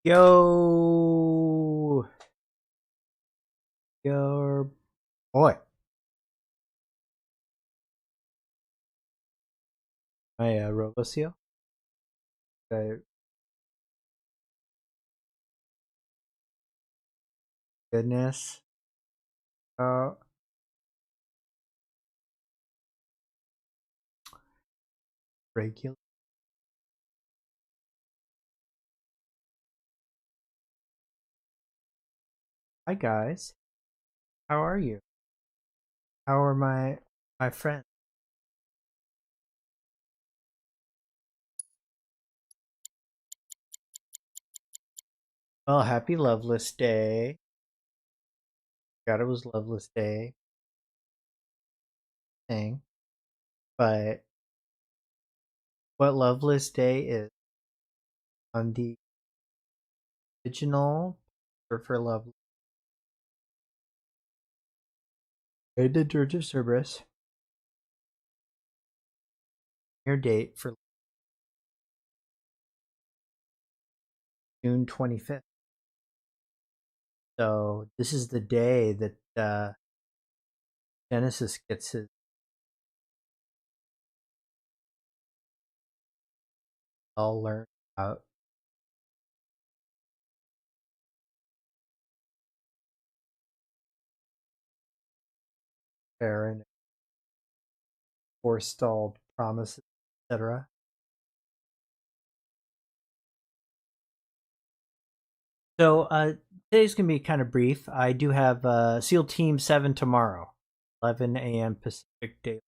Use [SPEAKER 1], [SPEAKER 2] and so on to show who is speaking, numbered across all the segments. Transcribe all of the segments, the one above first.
[SPEAKER 1] Yo, your boy. My Robocio. Uh, Goodness. Uh, Regular. Hi guys. How are you? How are my friends? Well, happy Loveless Day. God, it was Loveless Day thing. But what Loveless Day is on the original for Love and the Dirge of Cerberus. Your date for June 25th. So this is the day that Genesis gets his all learned out there and forestalled promises, etc. So today's gonna be kind of brief. I do have SEAL Team 7 tomorrow, 11 a.m. Pacific Day,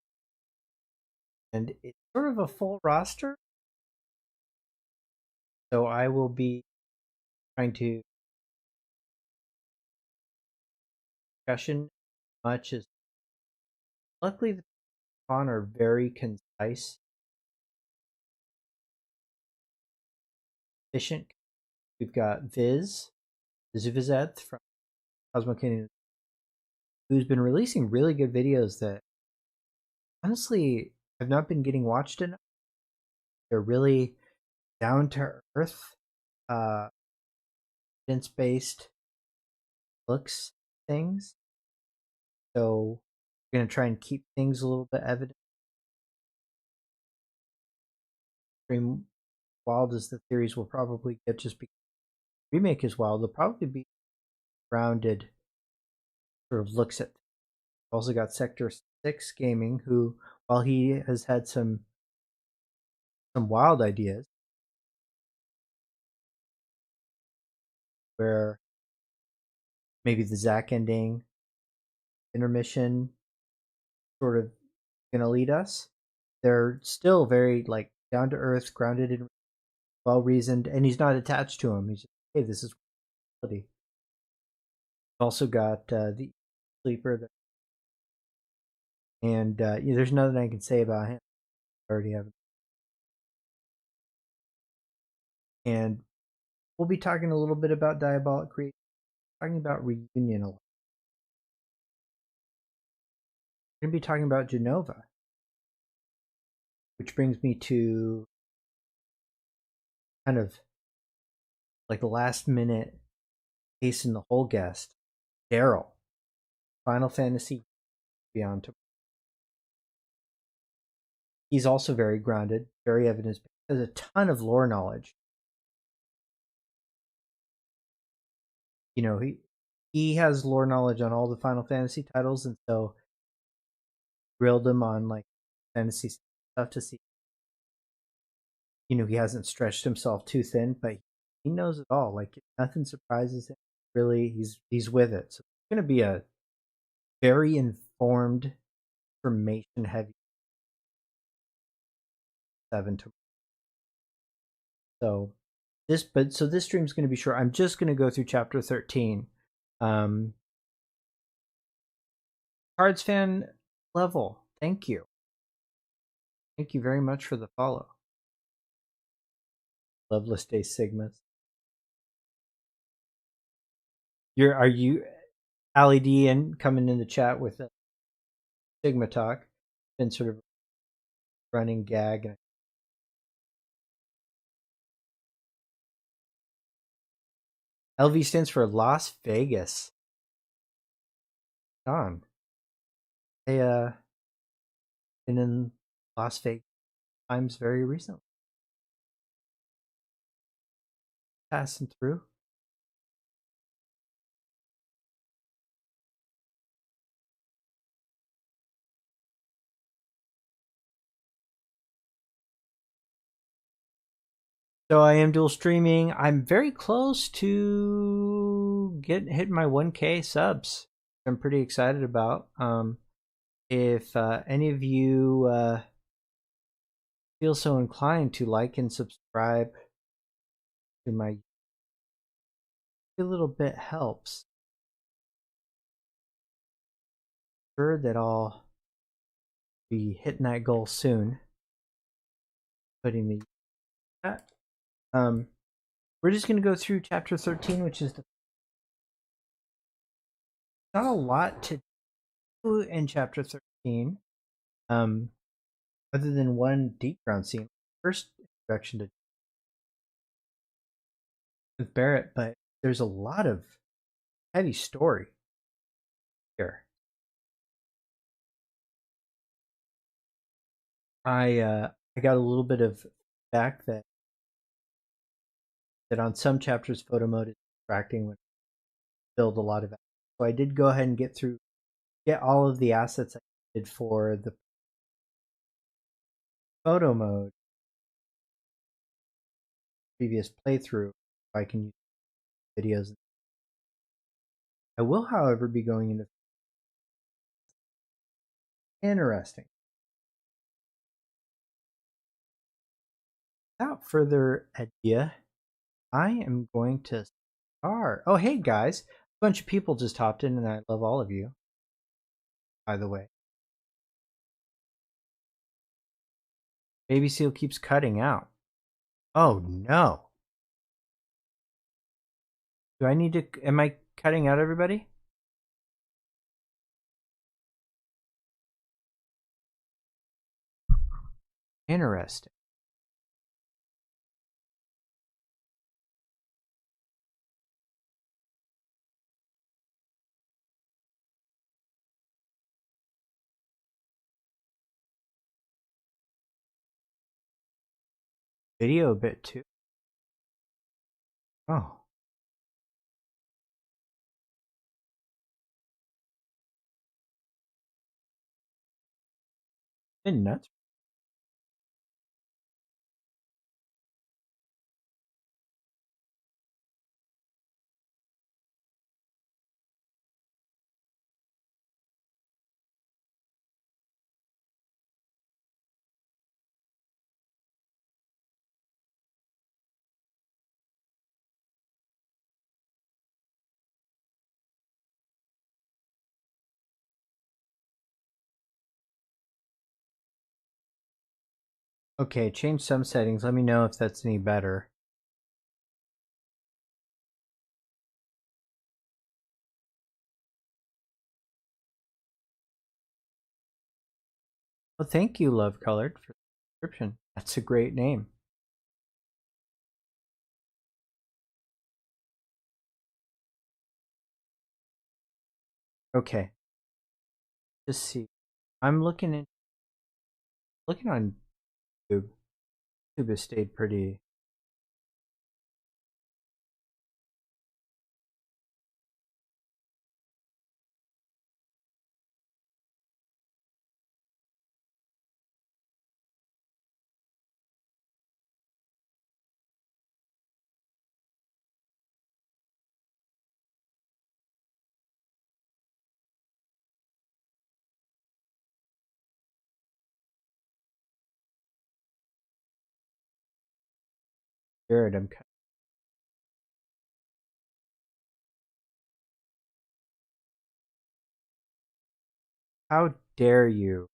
[SPEAKER 1] and it's sort of a full roster. So I will be trying to discussion much as luckily the con are very concise, efficient. We've got Vizvizeth from Cosmo Canyon, who's been releasing really good videos that honestly have not been getting watched enough. They're really down to earth, uh, evidence based looks things. So we're gonna try and keep things a little bit evident. Extreme wild as the theories will probably get, just because remake is wild. They'll probably be grounded sort of looks at. Also got Sector 6 Gaming, who, while he has had some wild ideas, where maybe the Zack ending intermission sort of gonna lead us. They're still very like down to earth, grounded and well reasoned, and he's not attached to him. He's just, hey, this is quality. Also got the sleeper, and yeah, there's nothing I can say about him. I already have, and we'll be talking a little bit about Diabolic Creation, talking about Reunion a lot. We're gonna be talking about Genova, which brings me to kind of like the last minute case in the whole guest, Daryl, Final Fantasy Beyond. He's also very grounded, very evidence based, has a ton of lore knowledge. You know, he has lore knowledge on all the Final Fantasy titles, and so grilled him on like fantasy stuff to see. You know, he hasn't stretched himself too thin, but he knows it all. Like nothing surprises him. Really, he's with it. So it's going to be a very informed, information heavy 7 to. So this stream's going to be short. I'm just going to go through chapter 13. Um, Cards fan level, thank you. Thank you very much for the follow. Loveless Day Sigmas. Are you Ali D and coming in the chat with a Sigma talk? Been sort of running gag. LV stands for Las Vegas. On. They been in Las Vegas times very recently. Passing through. So I am dual streaming. I'm very close to hitting my 1K subs. I'm pretty excited about. If any of you feel so inclined to like and subscribe to my, a little bit helps. Sure that I'll be hitting that goal soon. Putting the we're just gonna go through chapter 13, which is not a lot to do in chapter 13. Other than one deep ground scene. First introduction to with Barrett, but there's a lot of heavy story here. I got a little bit of feedback that on some chapters photo mode is distracting when you build a lot of assets. So I did go ahead and get all of the assets I did for the photo mode previous playthrough. I can use videos. I will, however, be going into interesting. Without further ado, I am going to start. Oh, hey guys. A bunch of people just hopped in, and I love all of you, by the way. Baby Seal keeps cutting out. Oh, no. Do I need to... Am I cutting out everybody? Interesting. Video a bit too. Oh. Been nuts. Okay, change some settings. Let me know if that's any better. Well, thank you, Love Colored, for the description. That's a great name. Okay. Just see. I'm looking on YouTube. YouTube has stayed pretty. Jared, I'm cutting. How dare you?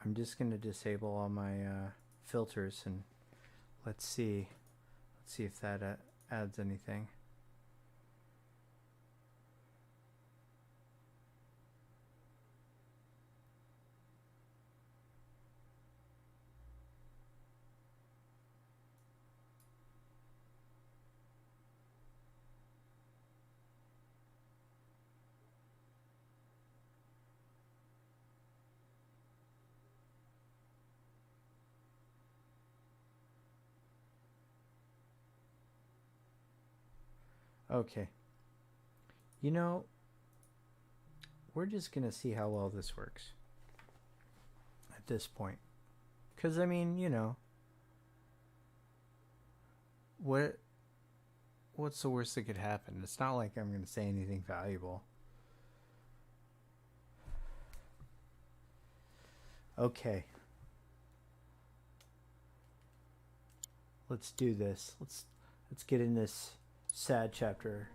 [SPEAKER 1] I'm just gonna disable all my filters and let's see if that adds anything. Okay. You know, we're just going to see how well this works at this point. Because, I mean, you know, what's the worst that could happen? It's not like I'm going to say anything valuable. Okay. Let's do this. Let's get in this sad chapter.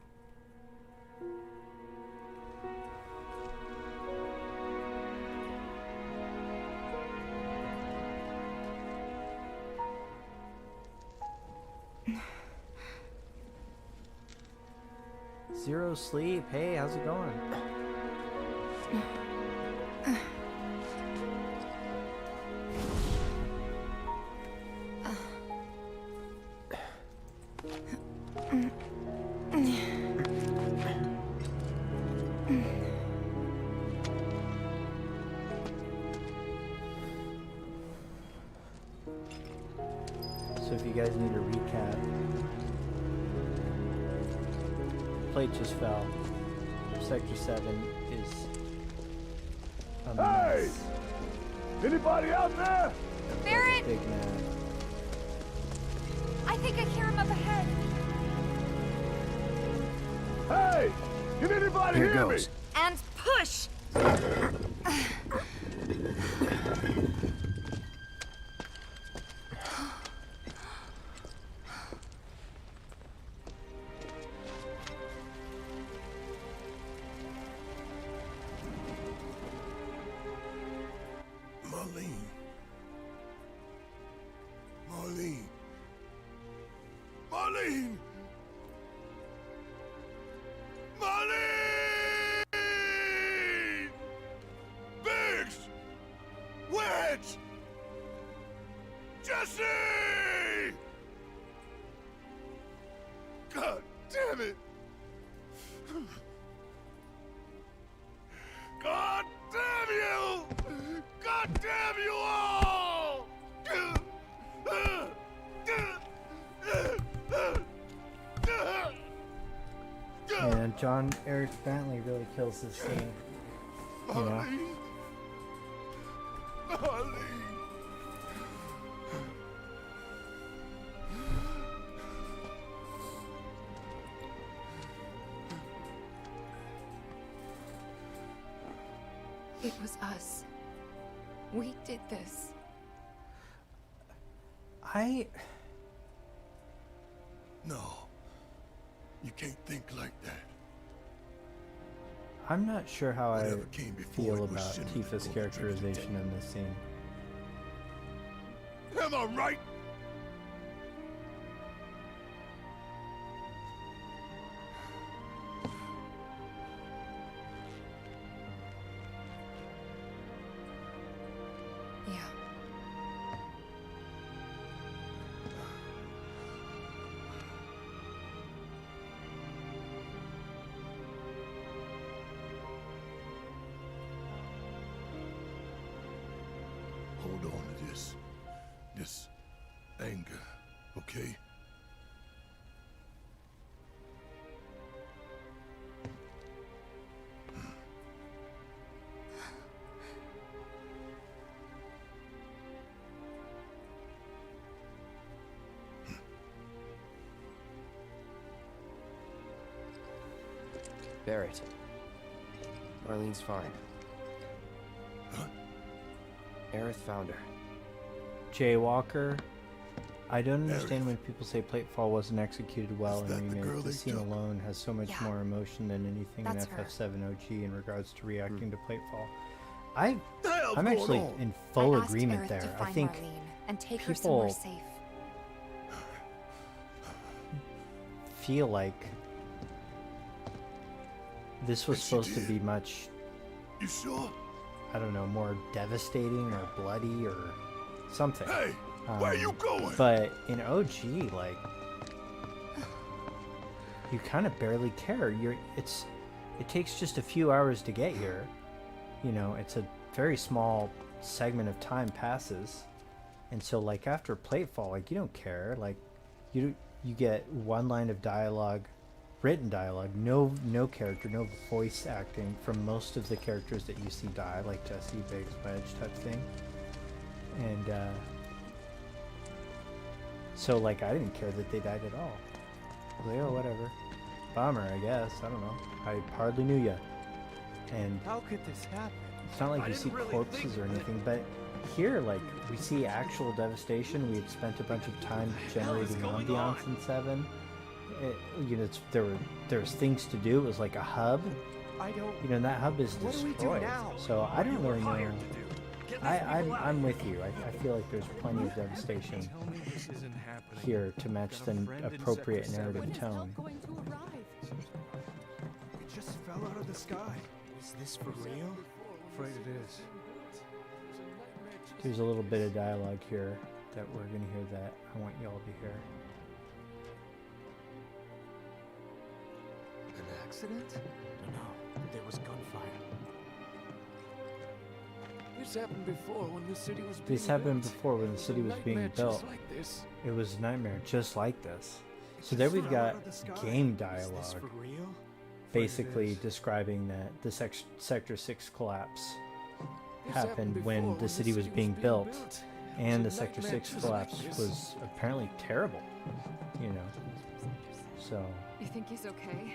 [SPEAKER 1] Zero sleep. Hey, how's it going? So if you guys need a recap, plate just fell. Sector 7 is a mess.
[SPEAKER 2] Anybody out there?
[SPEAKER 3] Barrett!
[SPEAKER 1] Big man.
[SPEAKER 3] I think I hear him up ahead.
[SPEAKER 2] Hey! Can anybody hear me?
[SPEAKER 3] And push!
[SPEAKER 2] Jesse! God damn it! God damn you! God damn you all!
[SPEAKER 1] And John Eric Bentley really kills this scene. You know?
[SPEAKER 3] It was us. We did this.
[SPEAKER 2] No. You can't think like that.
[SPEAKER 1] I'm not sure how I
[SPEAKER 2] Whatever came before
[SPEAKER 1] feel
[SPEAKER 2] it was
[SPEAKER 1] about
[SPEAKER 2] sin
[SPEAKER 1] Tifa's
[SPEAKER 2] before
[SPEAKER 1] characterization in this scene.
[SPEAKER 2] Am I right?
[SPEAKER 3] Yeah.
[SPEAKER 2] Hold on to this anger, okay?
[SPEAKER 4] Barrett. Marlene's fine.
[SPEAKER 2] Huh?
[SPEAKER 4] Aerith found her.
[SPEAKER 1] Jaywalker. I don't understand
[SPEAKER 2] Aerith.
[SPEAKER 1] when people say Platefall wasn't executed well
[SPEAKER 2] Is that
[SPEAKER 1] in
[SPEAKER 2] the girl
[SPEAKER 1] Remake.
[SPEAKER 2] they
[SPEAKER 1] The scene
[SPEAKER 2] took?
[SPEAKER 1] alone has so much
[SPEAKER 3] Yeah.
[SPEAKER 1] more emotion than anything in
[SPEAKER 3] That's her.
[SPEAKER 1] FF7 OG in regards to reacting to Platefall. I
[SPEAKER 2] The hell hell's
[SPEAKER 1] I'm
[SPEAKER 2] going
[SPEAKER 1] actually
[SPEAKER 2] on?
[SPEAKER 1] in full
[SPEAKER 3] I asked
[SPEAKER 1] agreement
[SPEAKER 3] Aerith
[SPEAKER 1] there.
[SPEAKER 3] to
[SPEAKER 1] I
[SPEAKER 3] find
[SPEAKER 1] think
[SPEAKER 3] Marlene and take her somewhere
[SPEAKER 1] people
[SPEAKER 3] safe.
[SPEAKER 1] feel like this was
[SPEAKER 2] And she
[SPEAKER 1] supposed to
[SPEAKER 2] did.
[SPEAKER 1] be much,
[SPEAKER 2] You sure?
[SPEAKER 1] I don't know, more devastating or bloody or something.
[SPEAKER 2] Hey, where you going?
[SPEAKER 1] But in OG, like, you kind of barely care. It takes just a few hours to get here. You know, it's a very small segment of time passes, and so like after Platefall, like you don't care. Like, you get one line of dialogue, written dialogue, no character, no voice acting from most of the characters that you see die, like Jesse, Biggs, Wedge type thing, and so like I didn't care that they died at all. I was like, oh, whatever. Bummer, I guess. I don't know. I hardly knew ya. And
[SPEAKER 5] How could this happen?
[SPEAKER 1] it's not like
[SPEAKER 2] I
[SPEAKER 1] you see
[SPEAKER 2] didn't really
[SPEAKER 1] corpses
[SPEAKER 2] think
[SPEAKER 1] or
[SPEAKER 2] of it.
[SPEAKER 1] anything, but here, like, we see actual devastation. We had spent a bunch of time generating
[SPEAKER 2] going
[SPEAKER 1] ambiance
[SPEAKER 2] on?
[SPEAKER 1] in 7. You know, there was things to do. It was like a hub.
[SPEAKER 5] I don't.
[SPEAKER 1] You know, and that hub is
[SPEAKER 5] What do we do
[SPEAKER 1] destroyed.
[SPEAKER 5] now?
[SPEAKER 1] So I don't really know.
[SPEAKER 2] Hired to do. Get these
[SPEAKER 1] I'm
[SPEAKER 2] people out.
[SPEAKER 1] I'm with you. I feel like there's plenty of devastation
[SPEAKER 2] Tell me this isn't happening.
[SPEAKER 1] here to match the appropriate narrative
[SPEAKER 3] When is
[SPEAKER 1] tone.
[SPEAKER 3] help going to arrive?
[SPEAKER 5] It just fell out of the sky. Is this for real?
[SPEAKER 2] Afraid it is.
[SPEAKER 1] There's a little bit of dialogue here that we're gonna hear that I want y'all to hear.
[SPEAKER 5] An accident? No, there was gunfire.
[SPEAKER 2] This happened before when the city was being
[SPEAKER 1] This happened
[SPEAKER 2] built.
[SPEAKER 1] before when the city was being
[SPEAKER 2] Nightmare
[SPEAKER 1] built.
[SPEAKER 2] just like this.
[SPEAKER 1] It was a nightmare just like this. So there we've got game
[SPEAKER 5] Is this
[SPEAKER 1] dialogue
[SPEAKER 5] for real?
[SPEAKER 1] basically describing that the Sector 6 collapse
[SPEAKER 2] This
[SPEAKER 1] happened when
[SPEAKER 2] before
[SPEAKER 1] the city was being built,
[SPEAKER 2] It
[SPEAKER 1] and the
[SPEAKER 2] was a
[SPEAKER 1] Sector
[SPEAKER 2] nightmare
[SPEAKER 1] 6
[SPEAKER 2] just
[SPEAKER 1] collapse
[SPEAKER 2] like this.
[SPEAKER 1] was apparently terrible, you know. So
[SPEAKER 3] You think he's okay?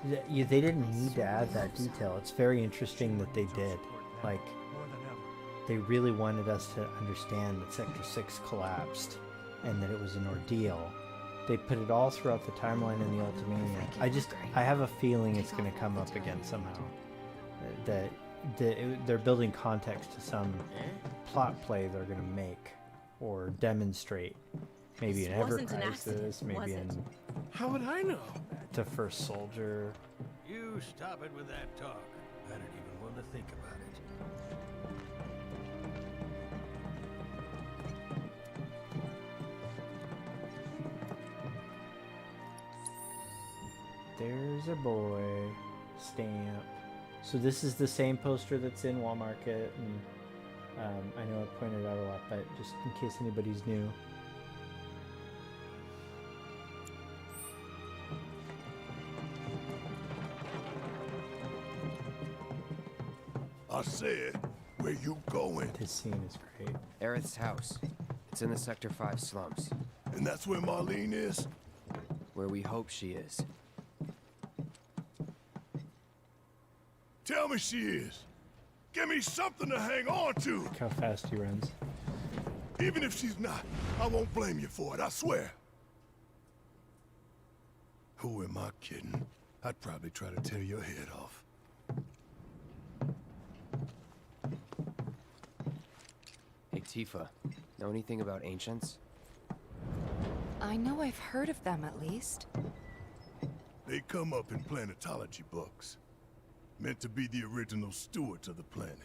[SPEAKER 1] they didn't need to add that detail. It's very interesting that they did. Like,
[SPEAKER 5] More than ever.
[SPEAKER 1] they really wanted us to understand that Sector 6 collapsed and that it was an ordeal. They put it all throughout the timeline in the Ultimania. I have a feeling it's going to come up again somehow. That they're building context to some plot play they're going to make or demonstrate. Maybe in
[SPEAKER 6] This
[SPEAKER 1] Ever
[SPEAKER 6] wasn't an
[SPEAKER 1] Crisis,
[SPEAKER 6] accident,
[SPEAKER 1] maybe
[SPEAKER 6] was
[SPEAKER 1] in
[SPEAKER 6] it?
[SPEAKER 2] How would I know?
[SPEAKER 1] The First Soldier.
[SPEAKER 2] You stop it with that talk. I don't even want to think about it.
[SPEAKER 1] There's a boy. Stamp. So this is the same poster that's in Walmarket, and I know I pointed it out a lot, but just in case anybody's new.
[SPEAKER 2] I said, where you going?
[SPEAKER 1] This scene is great.
[SPEAKER 4] Aerith's house. It's in the Sector 5 slums,
[SPEAKER 2] And that's where Marlene is?
[SPEAKER 4] where we hope she is.
[SPEAKER 2] Tell me she is. Give me something to hang on to.
[SPEAKER 1] Look how fast he runs.
[SPEAKER 2] Even if she's not, I won't blame you for it, I swear. Who am I kidding? I'd probably try to tear your head off.
[SPEAKER 4] Hey, Tifa, know anything about ancients?
[SPEAKER 3] I know I've heard of them at least.
[SPEAKER 2] They come up in planetology books. Meant to be the original stewards of the planet.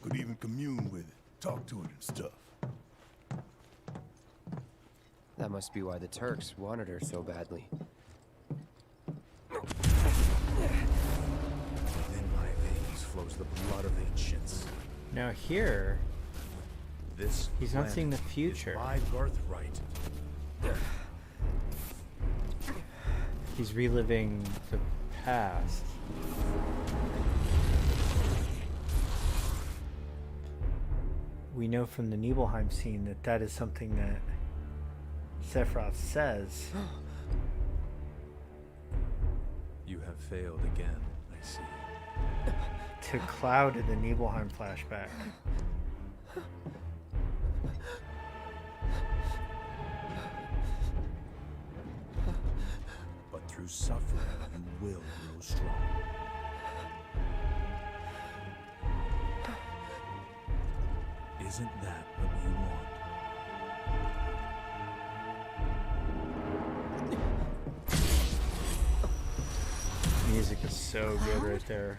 [SPEAKER 2] Could even commune with it, talk to it and stuff.
[SPEAKER 4] That must be why the Turks wanted her so badly.
[SPEAKER 5] Within my veins flows the blood of ancients.
[SPEAKER 1] Now here,
[SPEAKER 5] This
[SPEAKER 1] he's not
[SPEAKER 5] planet
[SPEAKER 1] seeing the
[SPEAKER 5] is
[SPEAKER 1] future.
[SPEAKER 5] my birthright.
[SPEAKER 1] He's reliving the past. We know from the Nibelheim scene that that is something that Sephiroth says.
[SPEAKER 5] You have failed again, I see.
[SPEAKER 1] To Cloud in the Nibelheim flashback.
[SPEAKER 5] But through suffering, you will grow strong.
[SPEAKER 6] Isn't that what you want?
[SPEAKER 1] Music is so good right there.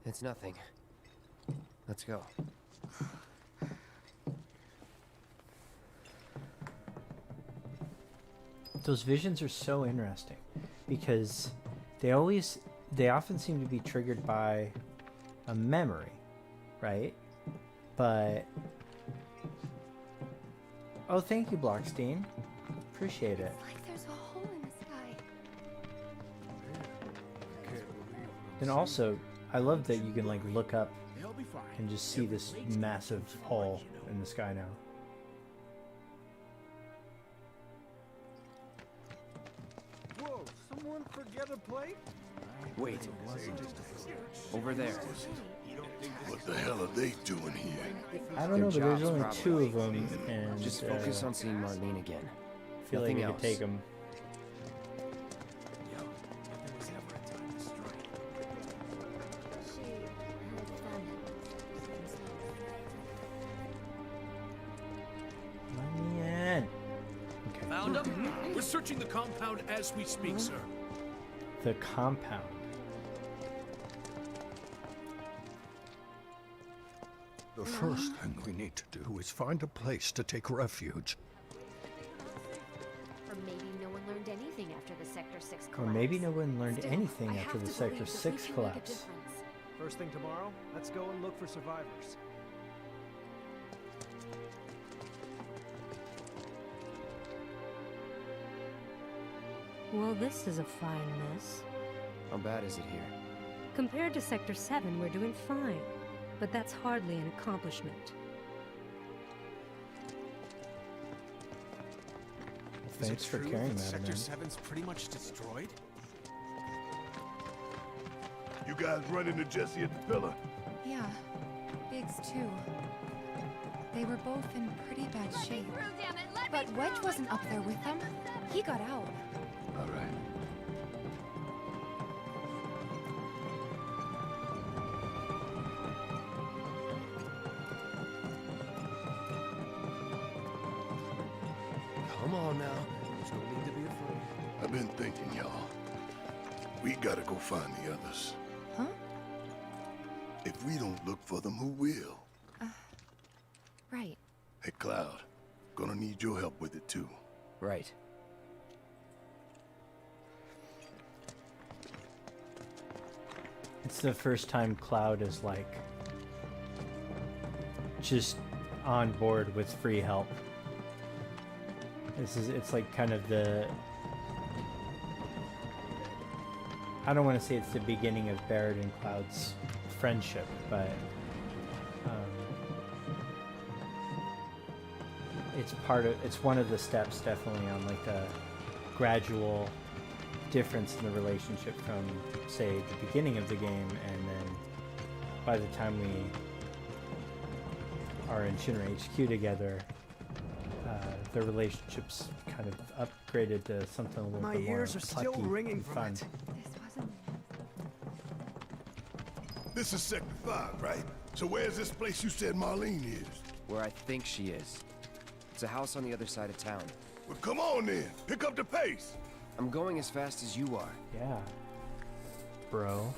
[SPEAKER 4] It's nothing. Let's go.
[SPEAKER 1] Those visions are so interesting because they often seem to be triggered by a memory, right? But oh, thank you, Blockstein. Appreciate it.
[SPEAKER 3] It's like there's a hole in the sky.
[SPEAKER 1] And also, I love that you can like look up and just see this massive hole in the sky now.
[SPEAKER 5] Whoa, someone forget a plate?
[SPEAKER 4] Wait. Over there.
[SPEAKER 2] What the hell are they doing here?
[SPEAKER 1] I don't know, but
[SPEAKER 4] Their
[SPEAKER 1] there's
[SPEAKER 4] jobs,
[SPEAKER 1] only
[SPEAKER 4] probably.
[SPEAKER 1] 2 of them, and
[SPEAKER 4] Just focus on seeing Marlene again.
[SPEAKER 1] I feel like
[SPEAKER 4] nothing
[SPEAKER 1] we could
[SPEAKER 4] else.
[SPEAKER 1] take them.
[SPEAKER 5] Yo, if there was ever a time to strike.
[SPEAKER 7] She has family.
[SPEAKER 1] Let me in. Okay.
[SPEAKER 8] Found him? We're searching the compound as we speak, sir.
[SPEAKER 1] The compound.
[SPEAKER 9] The first thing we need to do is find a place to take refuge.
[SPEAKER 7] Or maybe no one learned anything after the Sector 6
[SPEAKER 1] Or
[SPEAKER 7] collapse.
[SPEAKER 1] maybe no one learned
[SPEAKER 3] Still,
[SPEAKER 1] anything
[SPEAKER 3] I
[SPEAKER 1] after
[SPEAKER 3] have
[SPEAKER 1] the
[SPEAKER 3] to
[SPEAKER 1] Sector
[SPEAKER 3] believe that
[SPEAKER 1] 6
[SPEAKER 3] we can make a
[SPEAKER 1] collapse.
[SPEAKER 3] difference.
[SPEAKER 5] First thing tomorrow, let's go and look for survivors.
[SPEAKER 10] Well, this is a fine mess.
[SPEAKER 4] How bad is it here?
[SPEAKER 10] Compared to Sector 7, we're doing fine. But that's hardly an accomplishment.
[SPEAKER 1] Thanks for carrying that,
[SPEAKER 5] Sector
[SPEAKER 1] man.
[SPEAKER 5] 7's pretty much destroyed?
[SPEAKER 2] You guys run into Jesse at the pillar?
[SPEAKER 3] Yeah, Biggs too. They were both in pretty bad shape. But Wedge wasn't up there with them. He got out.
[SPEAKER 2] All right.
[SPEAKER 4] Come on now. There's no need to be afraid.
[SPEAKER 2] I've been thinking, y'all. We gotta go find the others.
[SPEAKER 3] Huh?
[SPEAKER 2] If we don't look for them, who will?
[SPEAKER 3] Right.
[SPEAKER 2] Hey, Cloud. Gonna need your help with it, too.
[SPEAKER 4] Right.
[SPEAKER 1] It's the first time Cloud is like just on board with free help. It's like kind of the, I don't want to say it's the beginning of Barrett and Cloud's friendship, but it's one of the steps definitely on like a gradual difference in the relationship from say the beginning of the game, and then by the time we are in Shinra HQ together, the relationship's kind of upgraded to something a little
[SPEAKER 5] My
[SPEAKER 1] bit more
[SPEAKER 5] ears are still
[SPEAKER 1] plucky
[SPEAKER 5] ringing
[SPEAKER 1] and
[SPEAKER 5] from
[SPEAKER 1] fun.
[SPEAKER 5] it.
[SPEAKER 3] This wasn't.
[SPEAKER 2] This is Sector 5, right? So where's this place you said Marlene is?
[SPEAKER 4] Where I think she is. It's a house on the other side of town.
[SPEAKER 2] Well, come on then. Pick up the pace.
[SPEAKER 4] I'm going as fast as you are.
[SPEAKER 1] Yeah, bro.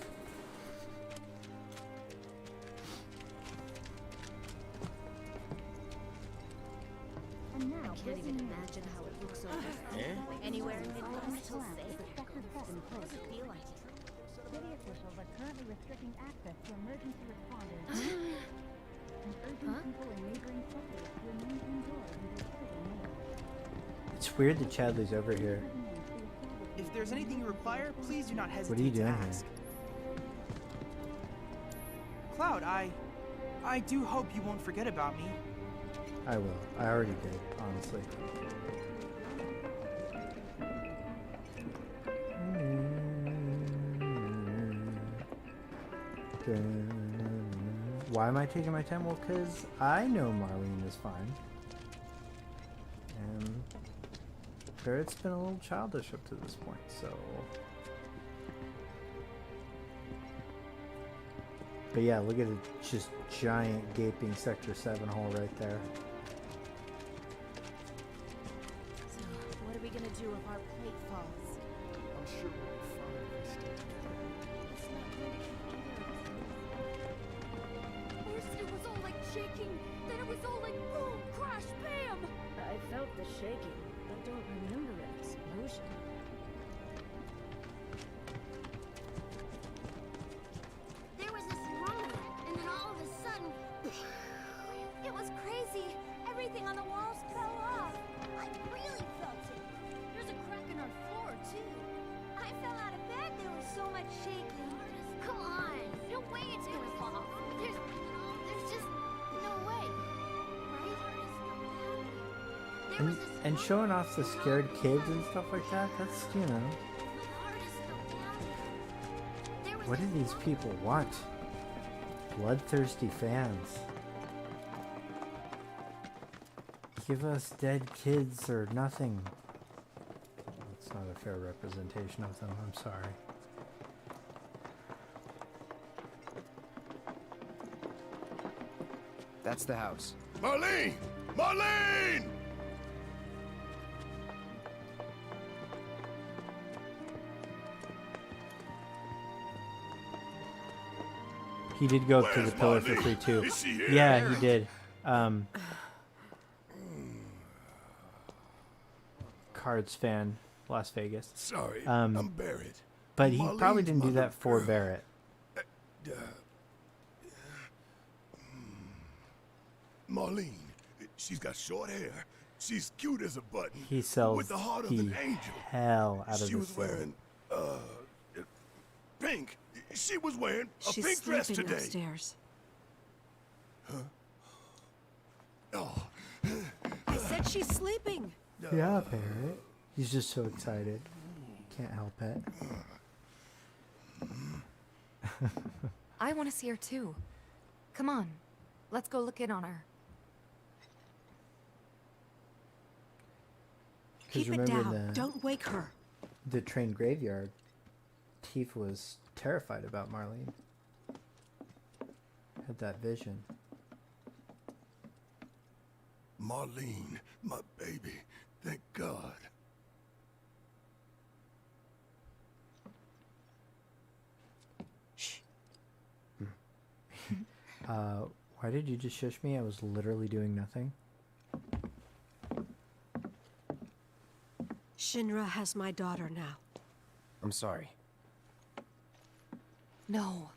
[SPEAKER 7] And now, I can't even imagine how it looks over there. Anywhere in Midwest will say feel like it.
[SPEAKER 11] City officials are currently restricting access to emergency responders and urging people in neighboring sectors to remain indoors until further notice.
[SPEAKER 1] It's weird that Chadley's over here.
[SPEAKER 12] If there's anything you require, please do not hesitate
[SPEAKER 1] What are you
[SPEAKER 12] to
[SPEAKER 1] doing
[SPEAKER 12] ask. Cloud, I do hope you won't forget about me.
[SPEAKER 1] I will. I already did, honestly. Why am I taking my time? Well, because I know Marlene is fine. And Barrett's been a little childish up to this point, so... But yeah, look at it, just giant gaping Sector 7 hole right there.
[SPEAKER 7] So, what are we gonna do if our plate falls?
[SPEAKER 9] I'm sure we'll be fine if we stay together.
[SPEAKER 7] It's not going to keep either of us.
[SPEAKER 3] First it was all like shaking, then it was all like boom, crash, bam!
[SPEAKER 10] I felt the shaking, but don't remember an explosion.
[SPEAKER 7] There was this rumbling, and then all of a sudden, it was crazy. Everything on the walls fell off. I really felt it. There's a crack in our floor, too. I fell out of bed. There was so much shaking. Come on. No way it's gonna fall. There's just no way. Right?
[SPEAKER 1] And showing off the scared kids and stuff like that, that's, you know. What do these people want? Bloodthirsty fans. Give us dead kids or nothing. That's not a fair representation of them, I'm sorry.
[SPEAKER 4] That's the house.
[SPEAKER 2] Marlene! Marlene!
[SPEAKER 1] He did go up to the
[SPEAKER 2] Where's
[SPEAKER 1] pillar for
[SPEAKER 2] Marlene?
[SPEAKER 1] free too.
[SPEAKER 2] Is she here?
[SPEAKER 1] Yeah, he did. Cards fan, Las Vegas.
[SPEAKER 2] Sorry, I'm Barrett.
[SPEAKER 1] But he probably
[SPEAKER 2] Marlene's
[SPEAKER 1] didn't do
[SPEAKER 2] mother
[SPEAKER 1] that for
[SPEAKER 2] girl.
[SPEAKER 1] Barrett.
[SPEAKER 2] Marlene, she's got short hair. She's cute as a button.
[SPEAKER 1] He sells
[SPEAKER 2] with the heart of
[SPEAKER 1] the
[SPEAKER 2] an angel.
[SPEAKER 1] hell out of
[SPEAKER 2] She
[SPEAKER 1] this
[SPEAKER 2] was
[SPEAKER 1] thing.
[SPEAKER 2] wearing pink. She was wearing a
[SPEAKER 10] She's
[SPEAKER 2] pink dress
[SPEAKER 10] sleeping
[SPEAKER 2] today.
[SPEAKER 10] upstairs.
[SPEAKER 2] Oh,
[SPEAKER 10] I said she's sleeping.
[SPEAKER 1] Yeah, Barrett. He's just so excited. Can't help it.
[SPEAKER 3] I want to see her too. Come on, let's go look in on her.
[SPEAKER 10] Keep it down. Don't wake her.
[SPEAKER 1] The train graveyard. Tifa was terrified about Marlene. Had that vision.
[SPEAKER 2] Marlene, my baby. Thank God.
[SPEAKER 1] Why did you just shush me? I was literally doing nothing.
[SPEAKER 10] Shinra has my daughter now.
[SPEAKER 4] I'm sorry.
[SPEAKER 3] No,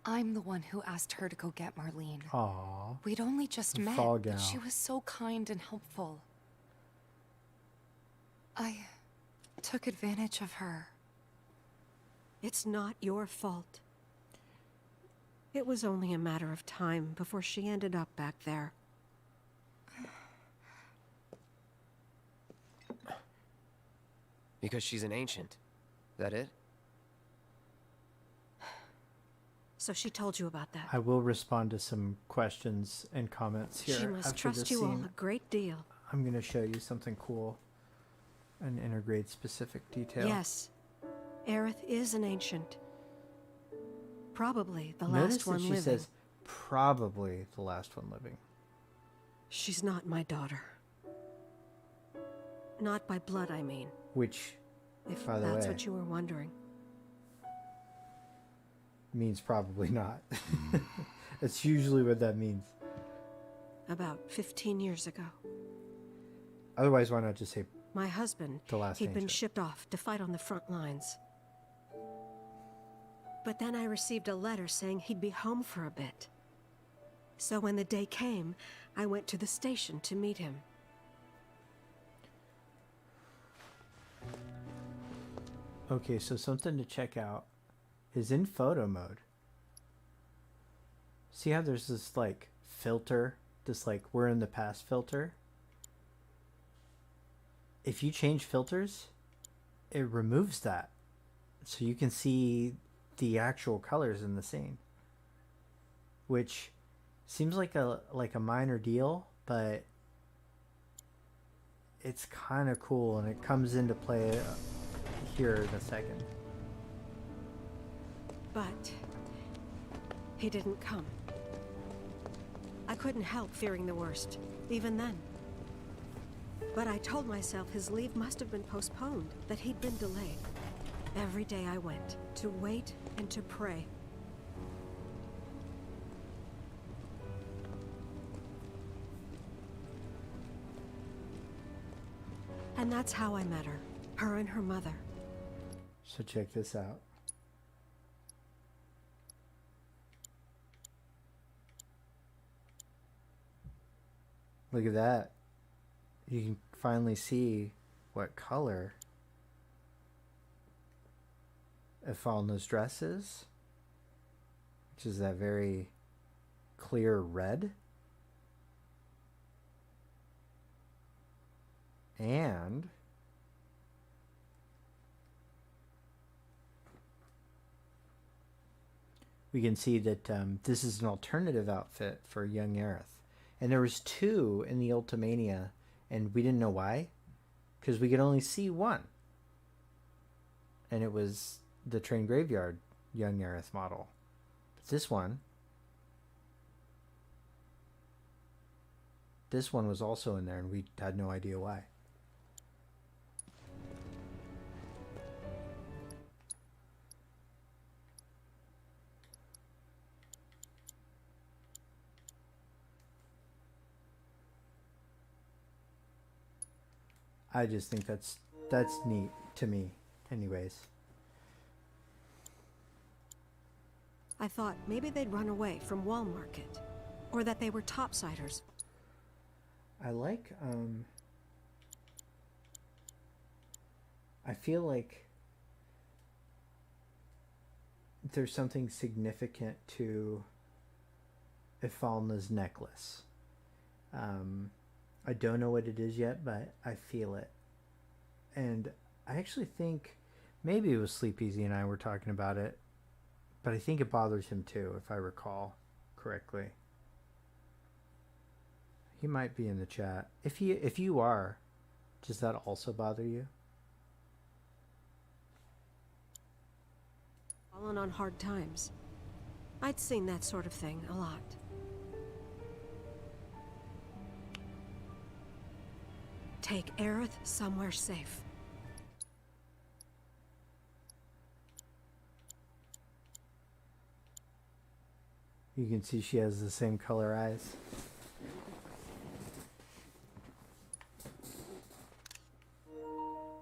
[SPEAKER 3] I'm the one who asked her to go get Marlene.
[SPEAKER 1] Aww.
[SPEAKER 3] We'd only just met,
[SPEAKER 1] Fall gal.
[SPEAKER 3] but she was so kind and helpful. I took advantage of her.
[SPEAKER 10] It's not your fault. It was only a matter of time before she ended up back there.
[SPEAKER 4] Because she's an ancient. That it?
[SPEAKER 10] So she told you about that.
[SPEAKER 1] I will respond to some questions and comments here.
[SPEAKER 10] She must
[SPEAKER 1] after
[SPEAKER 10] trust
[SPEAKER 1] this
[SPEAKER 10] you all
[SPEAKER 1] scene.
[SPEAKER 10] a great deal.
[SPEAKER 1] I'm going to show you something cool. An intergrade specific detail.
[SPEAKER 10] Yes, Aerith is an ancient. Probably the
[SPEAKER 1] Notice
[SPEAKER 10] last one
[SPEAKER 1] that she
[SPEAKER 10] living.
[SPEAKER 1] says probably the last one living.
[SPEAKER 10] She's not my daughter. Not by blood, I mean.
[SPEAKER 1] Which,
[SPEAKER 10] If
[SPEAKER 1] by the
[SPEAKER 10] that's
[SPEAKER 1] way,
[SPEAKER 10] what you were wondering.
[SPEAKER 1] means probably not. That's usually what that means.
[SPEAKER 10] About 15 years ago.
[SPEAKER 1] Otherwise, why not just say
[SPEAKER 10] My husband,
[SPEAKER 1] the last
[SPEAKER 10] he'd been
[SPEAKER 1] ancient?
[SPEAKER 10] shipped off to fight on the front lines. But then I received a letter saying he'd be home for a bit. So when the day came, I went to the station to meet him.
[SPEAKER 1] Okay, so something to check out is in photo mode. See how there's this like filter, this like we're in the past filter? If you change filters, it removes that. So you can see the actual colors in the scene. Which seems like a minor deal, but it's kind of cool and it comes into play here in a second.
[SPEAKER 10] But he didn't come. I couldn't help fearing the worst, even then. But I told myself his leave must have been postponed, that he'd been delayed. Every day I went, to wait and to pray. And that's how I met her. Her and her mother.
[SPEAKER 1] So check this out. Look at that. You can finally see what color Ifalna's dress is, which is that very clear red. And we can see that this is an alternative outfit for young Aerith. And there was 2 in the Ultimania, and we didn't know why, because we could only see one. And it was the Train Graveyard young Aerith model. But this one was also in there, and we had no idea why. I just think that's neat to me, anyways.
[SPEAKER 10] I thought maybe they'd run away from Wall Market, or that they were topsiders.
[SPEAKER 1] I like, I feel like there's something significant to Ifalna's necklace. I don't know what it is yet, but I feel it. And I actually think maybe it was Sleepeasy and I were talking about it, but I think it bothers him too, if I recall correctly. He might be in the chat. If you are, does that also bother you?
[SPEAKER 10] Fallen on hard times. I'd seen that sort of thing a lot. Take Aerith somewhere safe.
[SPEAKER 1] You can see she has the same color eyes.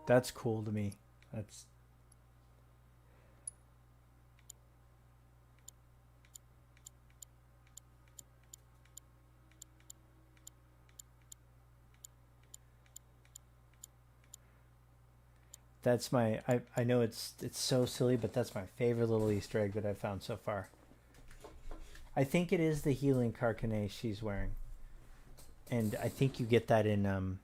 [SPEAKER 1] That's cool to me. That's my, I know it's so silly, but that's my favorite little Easter egg that I've found so far. I think it is the healing carcane she's wearing. And I think you get that in,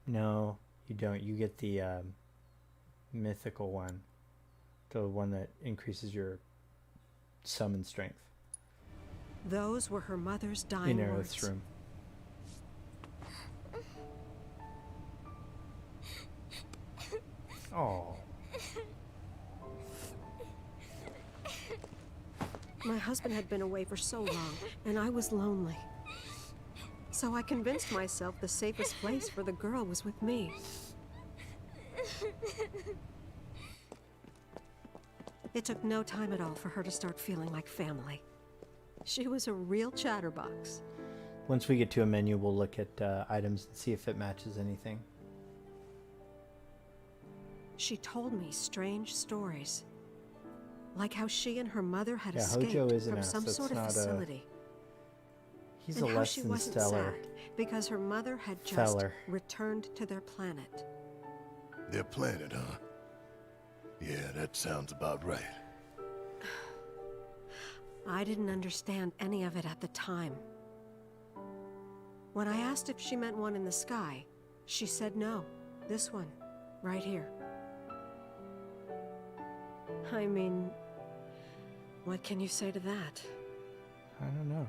[SPEAKER 1] no, you don't. You get the mythical one. The one that increases your summon strength.
[SPEAKER 10] Those were her mother's dying
[SPEAKER 1] in
[SPEAKER 10] words.
[SPEAKER 1] Aerith's room. Oh.
[SPEAKER 10] My husband had been away for so long, and I was lonely. So I convinced myself the safest place for the girl was with me. It took no time at all for her to start feeling like family. She was a real chatterbox.
[SPEAKER 1] Once we get to a menu, we'll look at items and see if it matches anything.
[SPEAKER 10] She told me strange stories. Like how she and her mother had
[SPEAKER 1] Hojo
[SPEAKER 10] escaped
[SPEAKER 1] is an
[SPEAKER 10] from
[SPEAKER 1] ass.
[SPEAKER 10] some
[SPEAKER 1] That's
[SPEAKER 10] sort of
[SPEAKER 1] not
[SPEAKER 10] facility.
[SPEAKER 1] He's
[SPEAKER 10] And
[SPEAKER 1] a
[SPEAKER 10] how
[SPEAKER 1] less
[SPEAKER 10] she
[SPEAKER 1] than
[SPEAKER 10] wasn't
[SPEAKER 1] stellar
[SPEAKER 10] sad because her mother had just
[SPEAKER 1] feller.
[SPEAKER 10] returned to their planet.
[SPEAKER 2] Their planet, huh? Yeah, that sounds about right.
[SPEAKER 10] I didn't understand any of it at the time. When I asked if she meant one in the sky, she said no. This one, right here. I mean, what can you say to that?
[SPEAKER 1] I don't know.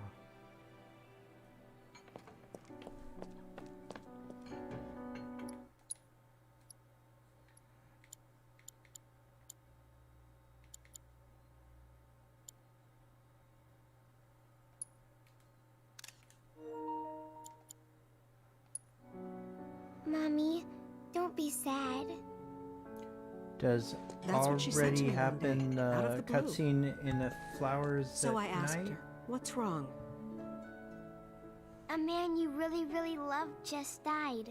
[SPEAKER 7] Mommy. Don't be sad.
[SPEAKER 1] Does
[SPEAKER 10] That's what she said to
[SPEAKER 1] already
[SPEAKER 10] me one
[SPEAKER 1] happen
[SPEAKER 10] day, out of the blue.
[SPEAKER 1] cutscene in the flowers
[SPEAKER 10] So
[SPEAKER 1] at
[SPEAKER 10] I asked
[SPEAKER 1] night?
[SPEAKER 10] her, what's wrong?
[SPEAKER 7] A man you really, really loved just died.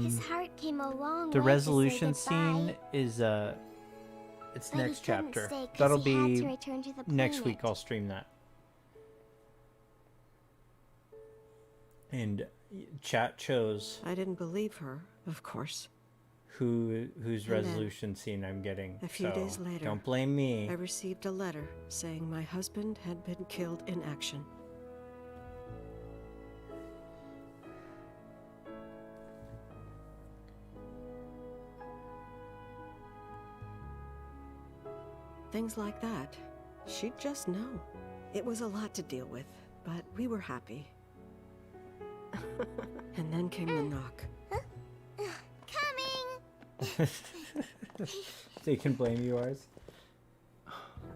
[SPEAKER 7] His heart came a long way
[SPEAKER 1] The
[SPEAKER 7] to
[SPEAKER 1] resolution
[SPEAKER 7] say goodbye.
[SPEAKER 1] scene is it's
[SPEAKER 7] But he
[SPEAKER 1] next
[SPEAKER 7] couldn't
[SPEAKER 1] chapter.
[SPEAKER 7] stay 'cause
[SPEAKER 1] That'll
[SPEAKER 7] he had
[SPEAKER 1] be
[SPEAKER 7] to return to the
[SPEAKER 1] next
[SPEAKER 7] planet.
[SPEAKER 1] week. I'll stream that. And chat chose
[SPEAKER 10] I didn't believe her, of course.
[SPEAKER 1] whose
[SPEAKER 10] And then,
[SPEAKER 1] resolution scene I'm getting.
[SPEAKER 10] A few
[SPEAKER 1] so
[SPEAKER 10] days later,
[SPEAKER 1] don't blame me.
[SPEAKER 10] I received a letter saying my husband had been killed in action. Things like that. She'd just know. It was a lot to deal with, but we were happy. And then came the knock.
[SPEAKER 7] Coming!
[SPEAKER 1] They can blame you, ours.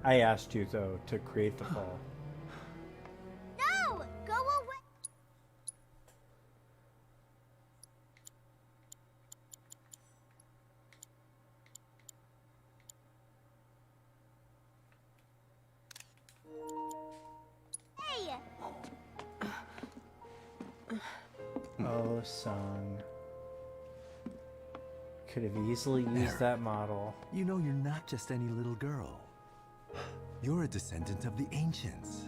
[SPEAKER 1] I asked you though to create the fall.
[SPEAKER 7] No! Go away! Hey!
[SPEAKER 1] Oh, song. Could have easily used that model.
[SPEAKER 6] You know you're not just any little girl. You're a descendant of the ancients.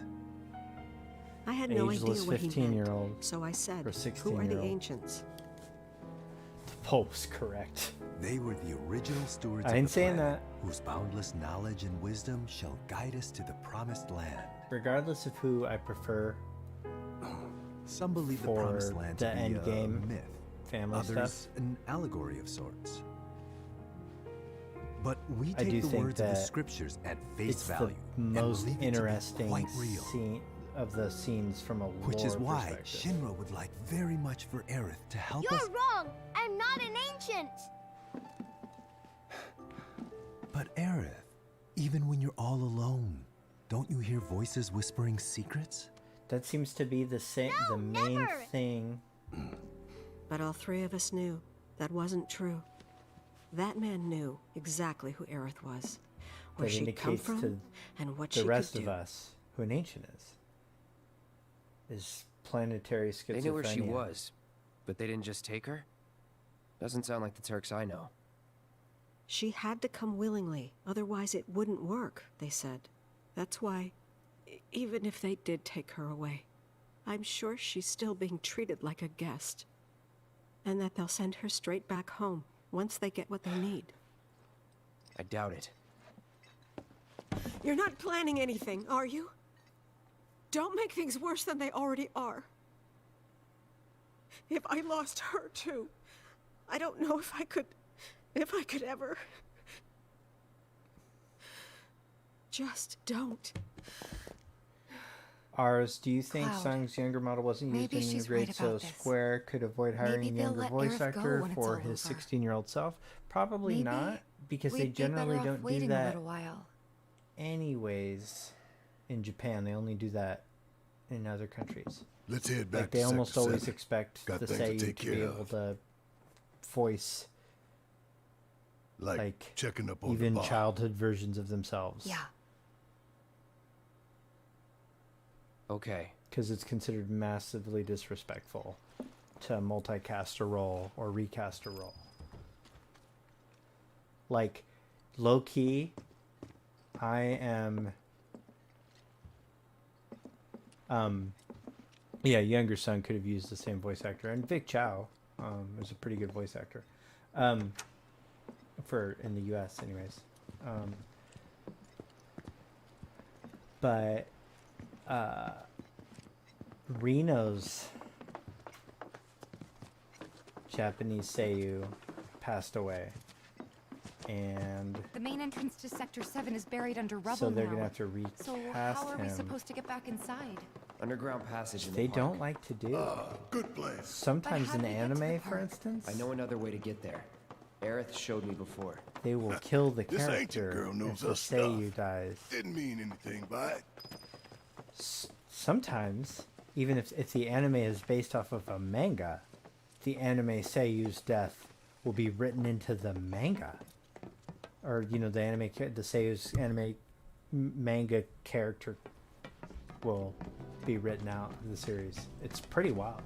[SPEAKER 10] I had no
[SPEAKER 1] Ageless
[SPEAKER 10] idea what he
[SPEAKER 1] 15-year-old
[SPEAKER 10] meant, so I said,
[SPEAKER 1] or
[SPEAKER 10] who are the
[SPEAKER 1] 16-year-old.
[SPEAKER 10] ancients?
[SPEAKER 1] The Pope's correct.
[SPEAKER 6] They were the original stewards
[SPEAKER 1] I
[SPEAKER 6] of
[SPEAKER 1] ain't
[SPEAKER 6] the
[SPEAKER 1] saying
[SPEAKER 6] planet,
[SPEAKER 1] that.
[SPEAKER 6] whose boundless knowledge and wisdom shall guide us to the promised land.
[SPEAKER 1] Regardless of who I prefer
[SPEAKER 6] Some believe the
[SPEAKER 1] for
[SPEAKER 6] promised land
[SPEAKER 1] the
[SPEAKER 6] to be
[SPEAKER 1] end
[SPEAKER 6] a
[SPEAKER 1] game
[SPEAKER 6] myth,
[SPEAKER 1] family
[SPEAKER 6] others
[SPEAKER 1] stuff,
[SPEAKER 6] an allegory of sorts. But we
[SPEAKER 1] I do
[SPEAKER 6] take the
[SPEAKER 1] think
[SPEAKER 6] words of the
[SPEAKER 1] that
[SPEAKER 6] scriptures at face
[SPEAKER 1] it's
[SPEAKER 6] value
[SPEAKER 1] the
[SPEAKER 6] and
[SPEAKER 1] most
[SPEAKER 6] believe it to be
[SPEAKER 1] interesting
[SPEAKER 6] quite real.
[SPEAKER 1] scene of the scenes from a
[SPEAKER 6] Which
[SPEAKER 1] lore
[SPEAKER 6] is why
[SPEAKER 1] perspective.
[SPEAKER 6] Shinra would like very much for Aerith to help
[SPEAKER 7] You're
[SPEAKER 6] us.
[SPEAKER 7] wrong! I'm not an ancient!
[SPEAKER 6] But Aerith, even when you're all alone, don't you hear voices whispering secrets?
[SPEAKER 1] That seems to be the
[SPEAKER 7] No,
[SPEAKER 1] the main
[SPEAKER 7] never!
[SPEAKER 1] thing.
[SPEAKER 10] But all three of us knew that wasn't true. That man knew exactly who Aerith was, where
[SPEAKER 1] That
[SPEAKER 10] she'd come
[SPEAKER 1] indicates
[SPEAKER 10] from,
[SPEAKER 1] to
[SPEAKER 10] and what
[SPEAKER 1] the
[SPEAKER 10] she
[SPEAKER 1] rest
[SPEAKER 10] could
[SPEAKER 1] of
[SPEAKER 10] do.
[SPEAKER 1] us who an ancient is planetary schizophrenia.
[SPEAKER 4] They knew where she was, but they didn't just take her? Doesn't sound like the Turks I know.
[SPEAKER 10] She had to come willingly, otherwise it wouldn't work, they said. That's why, even if they did take her away, I'm sure she's still being treated like a guest. And that they'll send her straight back home once they get what they need.
[SPEAKER 4] I doubt it.
[SPEAKER 10] You're not planning anything, are you? Don't make things worse than they already are. If I lost her too, I don't know if I could ever. Just don't.
[SPEAKER 1] Ours, do you think
[SPEAKER 3] Cloud.
[SPEAKER 1] Sung's younger model wasn't used
[SPEAKER 3] Maybe
[SPEAKER 1] in
[SPEAKER 3] she's
[SPEAKER 1] grade
[SPEAKER 3] right
[SPEAKER 1] so
[SPEAKER 3] about this.
[SPEAKER 1] Square could avoid hiring
[SPEAKER 3] Maybe
[SPEAKER 1] a
[SPEAKER 3] they'll
[SPEAKER 1] younger
[SPEAKER 3] let
[SPEAKER 1] voice
[SPEAKER 3] Aerith go
[SPEAKER 1] actor
[SPEAKER 3] when it's
[SPEAKER 1] for
[SPEAKER 3] all
[SPEAKER 1] his
[SPEAKER 3] over.
[SPEAKER 1] 16-year-old self? Probably
[SPEAKER 3] Maybe
[SPEAKER 1] not, because they
[SPEAKER 3] we'd be better
[SPEAKER 1] generally
[SPEAKER 3] off
[SPEAKER 1] don't do
[SPEAKER 3] waiting a
[SPEAKER 1] that
[SPEAKER 3] little while.
[SPEAKER 1] anyways in Japan. They only do that in other countries.
[SPEAKER 2] Let's head back
[SPEAKER 1] Like they
[SPEAKER 2] to
[SPEAKER 1] almost
[SPEAKER 2] Sector
[SPEAKER 1] always
[SPEAKER 2] 7.
[SPEAKER 1] expect
[SPEAKER 2] Got
[SPEAKER 1] the
[SPEAKER 2] things to
[SPEAKER 1] Seiyu
[SPEAKER 2] take
[SPEAKER 1] to be
[SPEAKER 2] care
[SPEAKER 1] able
[SPEAKER 2] of.
[SPEAKER 1] to voice
[SPEAKER 2] Like checking up on
[SPEAKER 1] even
[SPEAKER 2] the bar.
[SPEAKER 1] childhood versions of themselves.
[SPEAKER 3] Yeah.
[SPEAKER 4] Okay.
[SPEAKER 1] Because it's considered massively disrespectful to multicast a role or recast a role. Like, low key, I am. Yeah, younger son could have used the same voice actor, and Vic Chow is a pretty good voice actor, for in the U.S. anyways. But Reno's Japanese Seiyu passed away, and
[SPEAKER 3] The main entrance to Sector 7 is buried under rubble
[SPEAKER 1] so they're
[SPEAKER 3] now.
[SPEAKER 1] gonna have to
[SPEAKER 3] So
[SPEAKER 1] recast
[SPEAKER 3] how are we
[SPEAKER 1] him.
[SPEAKER 3] supposed to get back inside?
[SPEAKER 4] Underground passage in the
[SPEAKER 1] They
[SPEAKER 4] park.
[SPEAKER 1] don't like to do.
[SPEAKER 2] Good plan.
[SPEAKER 1] Sometimes
[SPEAKER 3] how
[SPEAKER 1] in
[SPEAKER 3] do we get to the
[SPEAKER 1] anime,
[SPEAKER 3] park?
[SPEAKER 1] for instance,
[SPEAKER 4] I know another way to get there. Aerith showed me before.
[SPEAKER 1] they will kill the
[SPEAKER 2] This ancient
[SPEAKER 1] character
[SPEAKER 2] girl knows
[SPEAKER 1] if the
[SPEAKER 2] her stuff.
[SPEAKER 1] Seiyu dies.
[SPEAKER 2] Didn't mean anything by it.
[SPEAKER 1] Sometimes, even if the anime is based off of a manga, the anime Seiyu's death will be written into the manga, or the the Seiyu's anime manga character will be written out of the series. It's pretty wild.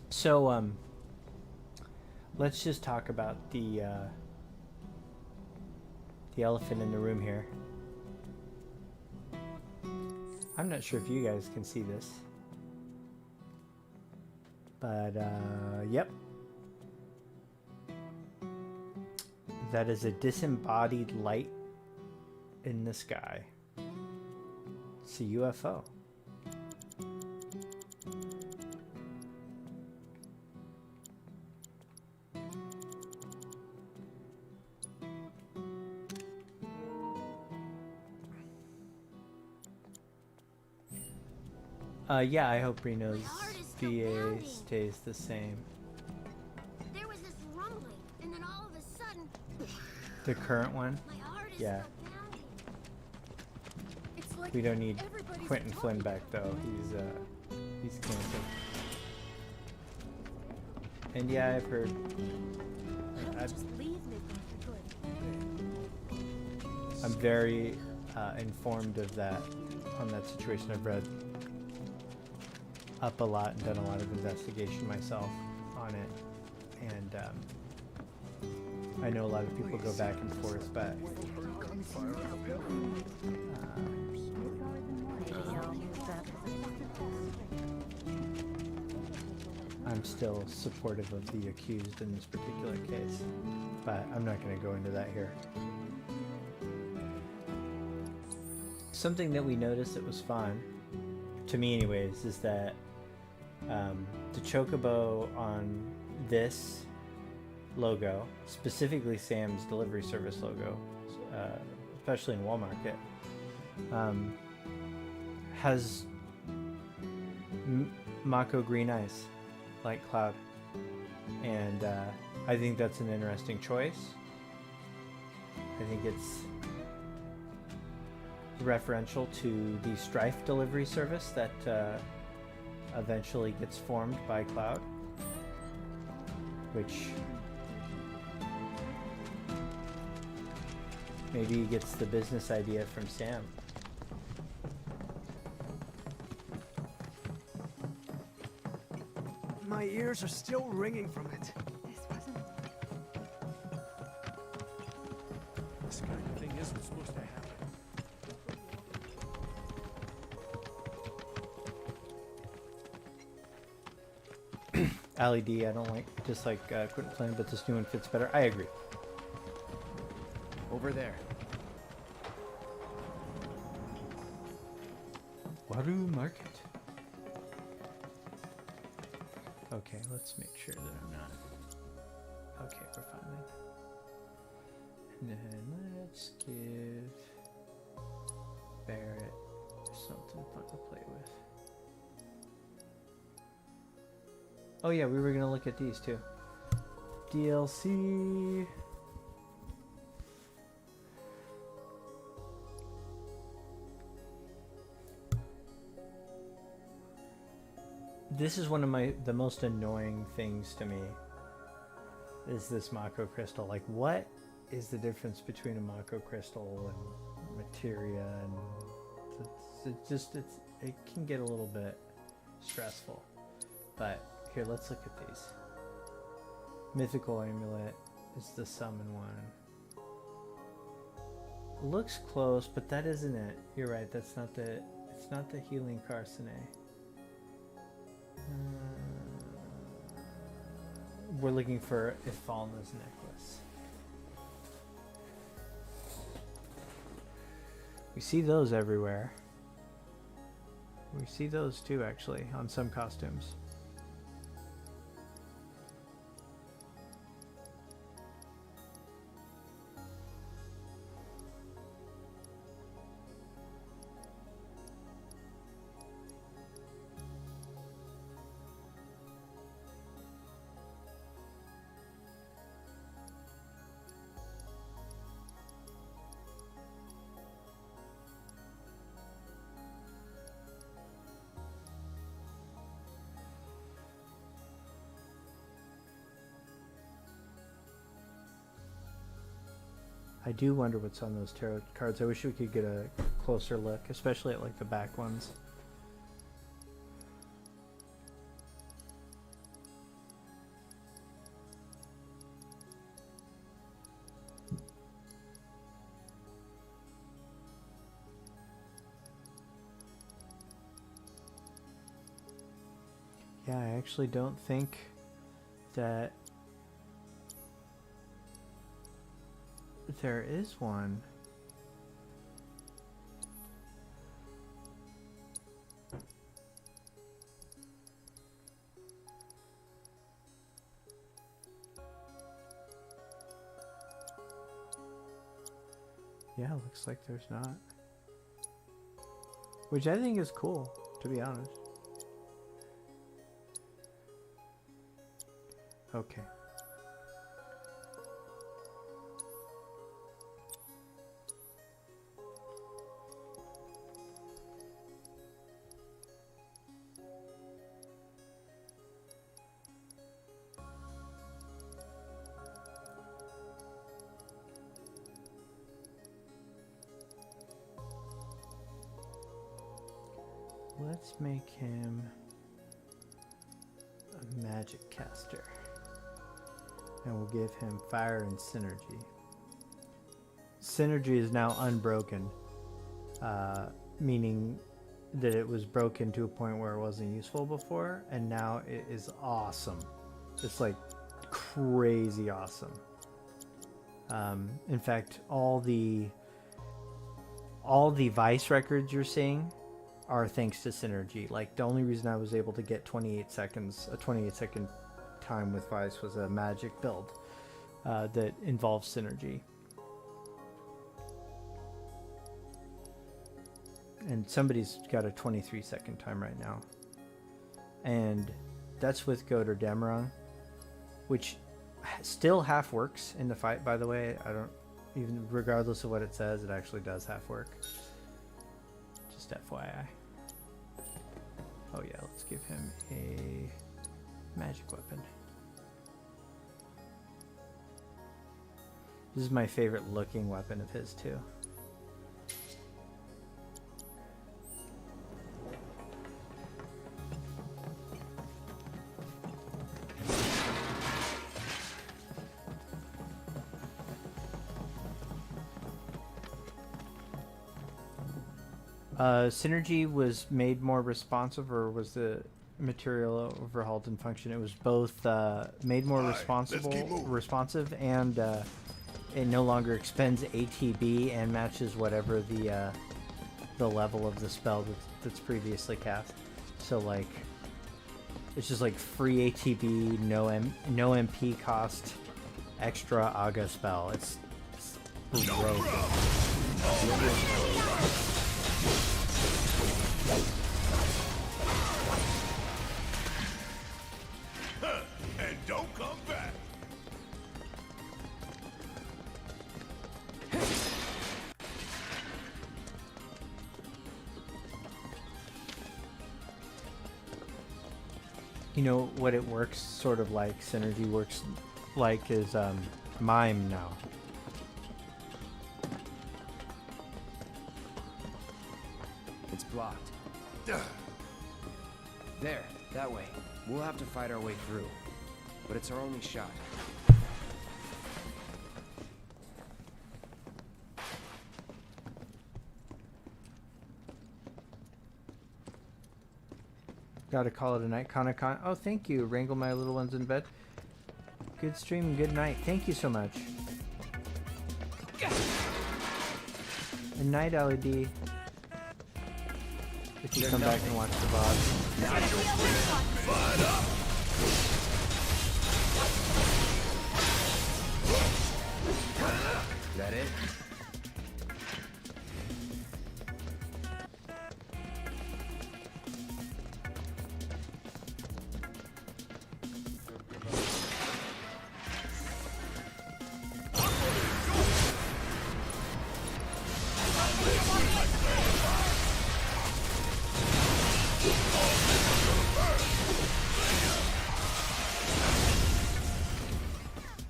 [SPEAKER 1] So let's just talk about the elephant in the room here. I'm not sure if you guys can see this, but yep, that is a disembodied light in the sky. It's a UFO. Yeah, I hope Reno's VA stays the same.
[SPEAKER 7] There was this rumbling, and then all of a sudden...
[SPEAKER 1] The current one? Yeah.
[SPEAKER 3] It's like
[SPEAKER 1] We don't need Quentin Flynn back though. He's canceled. And yeah, I've heard. I'm very informed of that on that situation. I've read up a lot and done a lot of investigation myself on it, and I know a lot of people go back and forth, but I'm still supportive of the accused in this particular case, but I'm not going to go into that here. Something that we noticed that was fun, to me anyways, is that the chocobo on this logo, specifically Sam's delivery service logo, especially in Walmart, has Mako green eyes, like Cloud, and I think that's an interesting choice. I think it's referential to the Strife delivery service that eventually gets formed by Cloud, which maybe gets the business idea from Sam.
[SPEAKER 5] My ears are still ringing from it.
[SPEAKER 8] This kind of thing isn't supposed to happen.
[SPEAKER 1] Ali D, I don't dislike Quentin Flynn, but this new one fits better. I agree.
[SPEAKER 4] Over there.
[SPEAKER 1] Waru Market. Okay, let's make sure that I'm not. Okay, we're fine then. And then let's give Barrett something fun to play with. Oh yeah, we were gonna look at these too. DLC. This is one of the most annoying things to me, is this Mako crystal. Like, what is the difference between a Mako crystal and materia? And it can get a little bit stressful. But here, let's look at these. Mythical amulet is the summon one. Looks close, but that isn't it. You're right. That's not the. It's not the healing Carcine. We're looking for Ifalna's necklace. We see those everywhere. We see those too, actually, on some costumes. I do wonder what's on those tarot cards. I wish we could get a closer look, especially at like the back ones. Yeah, I actually don't think that there is one. Yeah, looks like there's not. Which I think is cool, to be honest. Okay. Let's make him a magic caster. And we'll give him fire and synergy. Synergy is now unbroken, meaning that it was broken to a point where it wasn't useful before, and now it is awesome. It's like crazy awesome. In fact, all the Vice records you're seeing are thanks to synergy. Like the only reason I was able to get 28 seconds, a 28-second time with Vice was a magic build that involves synergy. And somebody's got a 23-second time right now. And that's with Goater Demerong, which still half works in the fight, by the way. I don't even, regardless of what it says, it actually does half work. Just FYI. Oh yeah, let's give him a magic weapon. This is my favorite looking weapon of his too. Synergy was made more responsive, or was the material overhauled in function? It was both made more responsive, and it no longer expends ATB and matches whatever the level of the spell that's previously cast. So like, it's just like free ATB, no MP cost, extra Aga spell. It's broken.
[SPEAKER 2] And don't come back.
[SPEAKER 1] You know what it works sort of like, synergy works like, is mime now.
[SPEAKER 4] It's blocked. There, that way. We'll have to fight our way through. But it's our only shot.
[SPEAKER 1] Gotta call it a night, Kanakon. Oh, thank you. Wrangle my little ones in bed. Good stream, good night. Thank you so much. Good night, LED. If you come back and watch the VOD.
[SPEAKER 4] Is that it?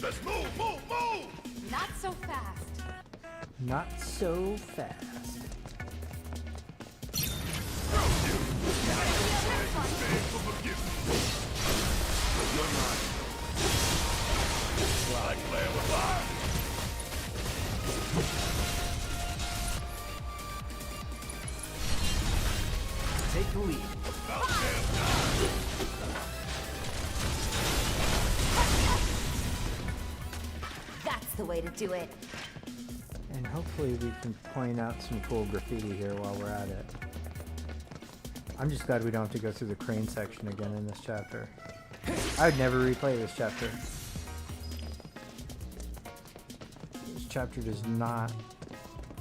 [SPEAKER 2] Let's move, move, move!
[SPEAKER 3] Not so fast.
[SPEAKER 1] Not so fast.
[SPEAKER 2] Like playing with fire.
[SPEAKER 5] Take the lead.
[SPEAKER 7] That's the way to do it.
[SPEAKER 1] And hopefully we can point out some cool graffiti here while we're at it. I'm just glad we don't have to go through the crane section again in this chapter. I would never replay this chapter. This chapter does not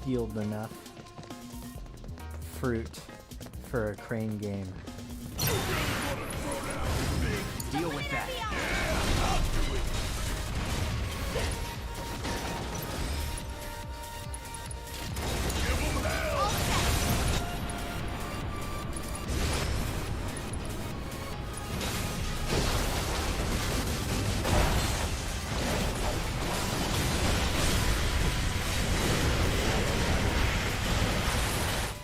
[SPEAKER 1] yield enough fruit for a crane game.
[SPEAKER 5] Deal with that.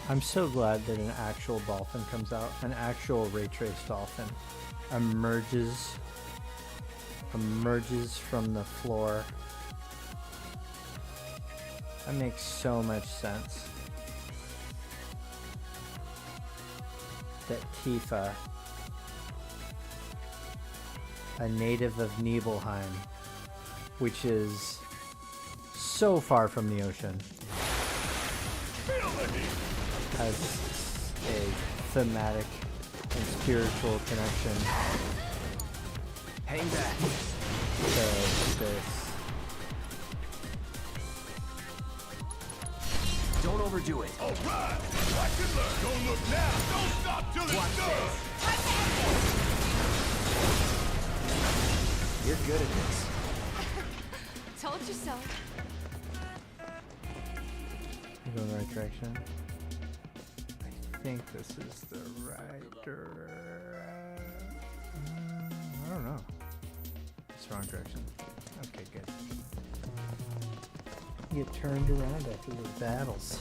[SPEAKER 1] I'm so glad that an actual dolphin comes out. An actual ray trace dolphin emerges from the floor. That makes so much sense. That Tifa, a native of Nibelheim, which is so far from the ocean, has a thematic and spiritual connection
[SPEAKER 5] Hang back.
[SPEAKER 1] to this.
[SPEAKER 5] Don't overdo it.
[SPEAKER 2] All right. Watch and learn. Don't look now. Don't stop till it's done.
[SPEAKER 5] You're good at this.
[SPEAKER 3] Told you so.
[SPEAKER 1] You go in the right direction. I think this is the right direction. I don't know. It's the wrong direction. Okay, good. You get turned around after the battles.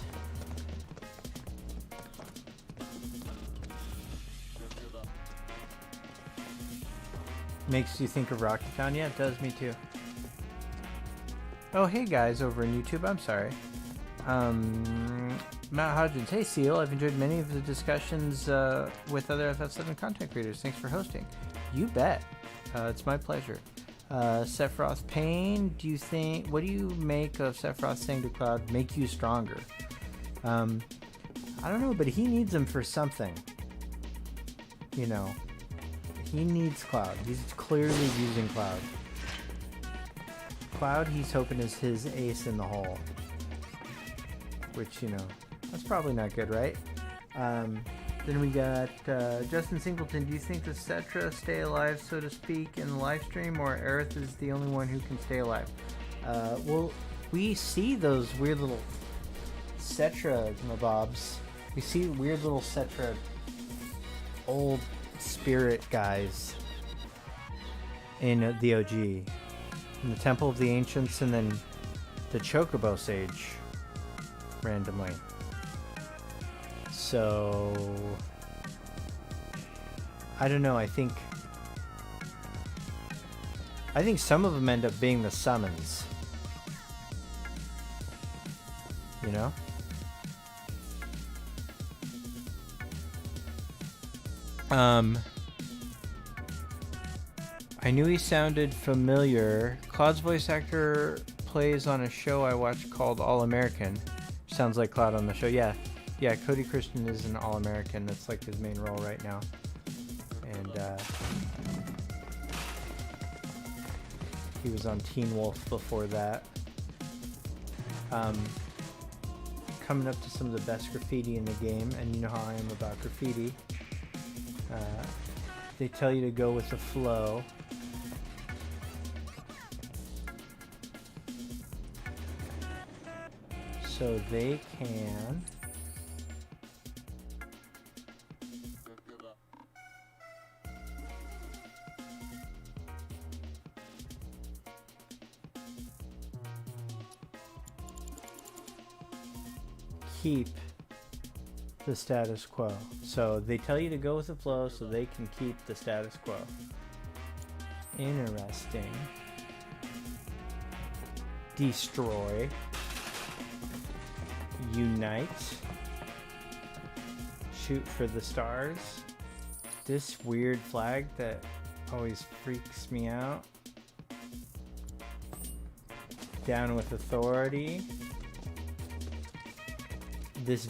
[SPEAKER 1] Makes you think of Rocky Town? Yeah, it does me too. Oh, hey guys over on YouTube. I'm sorry. Matt Hodgins. Hey Seal, I've enjoyed many of the discussions with other FF7 content creators. Thanks for hosting. You bet. It's my pleasure. Sephiroth Payne, what do you make of Sephiroth saying to Cloud, make you stronger? I don't know, but he needs him for something. You know, he needs Cloud. He's clearly using Cloud. Cloud, he's hoping is his ace in the hole. Which, you know, that's probably not good, right? Then we got Justin Singleton. Do you think the Cetra stay alive, so to speak, in the live stream, or Aerith is the only one who can stay alive? Well, we see those weird little Cetra mobobs. We see weird little Cetra old spirit guys in the OG. In the Temple of the Ancients, and then the Chocobo Sage randomly. So I don't know, I think some of them end up being the summons. You know? I knew he sounded familiar. Cloud's voice actor plays on a show I watch called All American. Sounds like Cloud on the show. Yeah, Cody Christian is an All American. That's like his main role right now. And he was on Teen Wolf before that. Coming up to some of the best graffiti in the game, and you know how I am about graffiti. They tell you to go with the flow. So they can keep the status quo. So they tell you to go with the flow so they can keep the status quo. Interesting. Destroy. Unite. Shoot for the stars. This weird flag that always freaks me out. Down with authority. This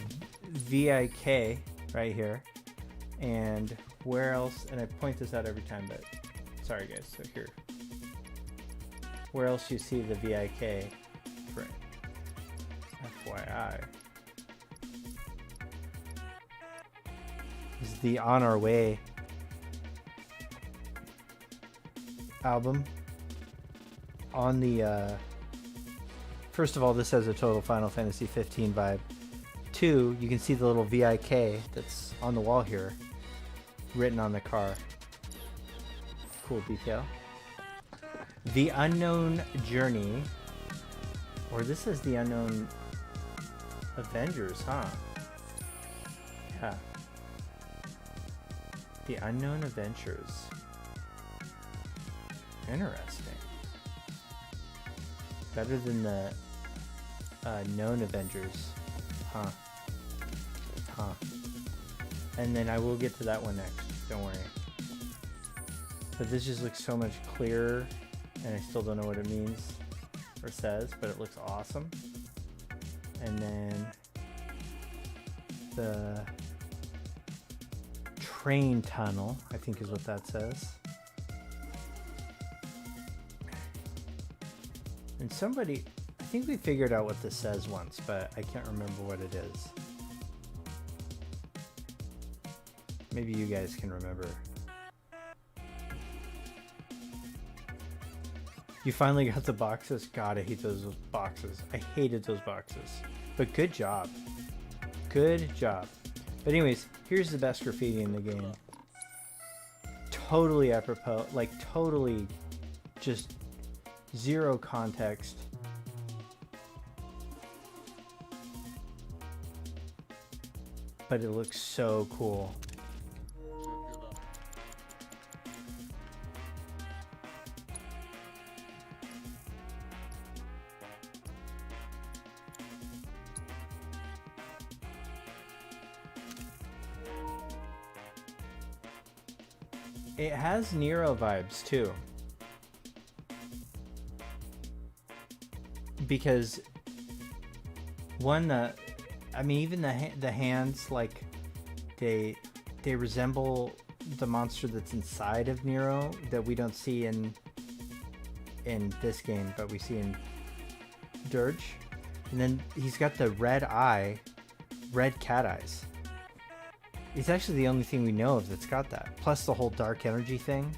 [SPEAKER 1] VIK right here. And where else? And I point this out every time, but sorry guys, so here. Where else you see the VIK for FYI is the On Our Way album. On the first of all, this has a total Final Fantasy 15 vibe. 2, you can see the little VIK that's on the wall here written on the car. Cool detail. The Unknown Journey, or this is the Unknown Avengers, huh? Yeah. The Unknown Adventures. Interesting. Better than the Known Avengers, huh? Huh. And then I will get to that one next, don't worry. But this just looks so much clearer, and I still don't know what it means or says, but it looks awesome. And then the train tunnel, I think is what that says. And somebody, I think we figured out what this says once, but I can't remember what it is. Maybe you guys can remember. You finally got the boxes? God, I hate those boxes. I hated those boxes. But good job. Good job. But anyways, here's the best graffiti in the game. Totally apropos, like totally just zero context. But it looks so cool. It has Nero vibes too. Because one, I mean, even the hands, like they resemble the monster that's inside of Nero that we don't see in this game, but we see in Dirge. And then he's got the red eye, red cat eyes. It's actually the only thing we know of that's got that. Plus the whole dark energy thing.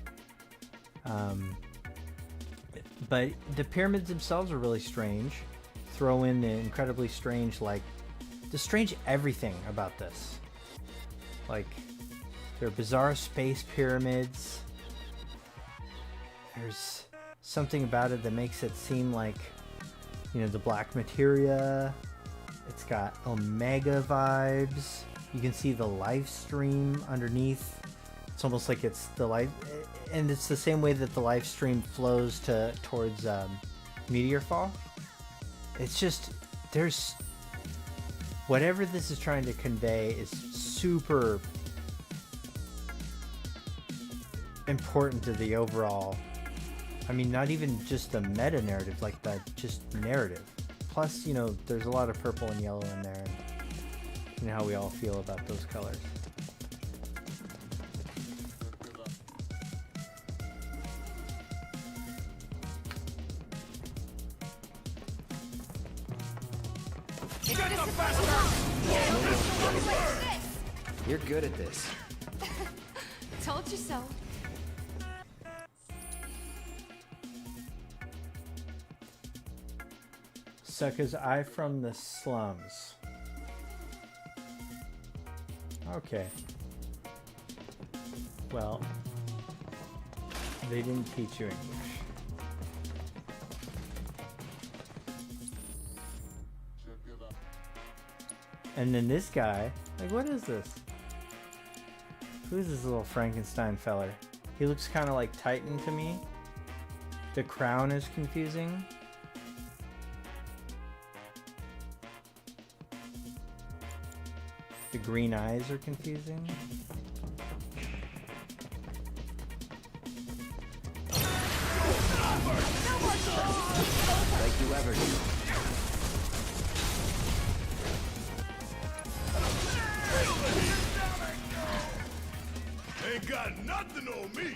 [SPEAKER 1] But the pyramids themselves are really strange. Throw in the incredibly strange, like, the strange everything about this. Like, they're bizarre space pyramids. There's something about it that makes it seem like, you know, the black materia. It's got Omega vibes. You can see the live stream underneath. It's almost like it's the live, and it's the same way that the live stream flows towards Meteor Fall. It's just, there's whatever this is trying to convey is super important to the overall. I mean, not even just the meta narrative, like the just narrative. Plus, you know, there's a lot of purple and yellow in there. And how we all feel about those colors.
[SPEAKER 4] You're good at this.
[SPEAKER 3] Told you so.
[SPEAKER 1] Sucker's Eye from the Slums. Okay. Well, they didn't teach you English. And then this guy, like, what is this? Who's this little Frankenstein feller? He looks kind of like Titan to me. The crown is confusing. The green eyes are confusing.
[SPEAKER 4] Like you ever do.
[SPEAKER 2] Ain't got nothing on me.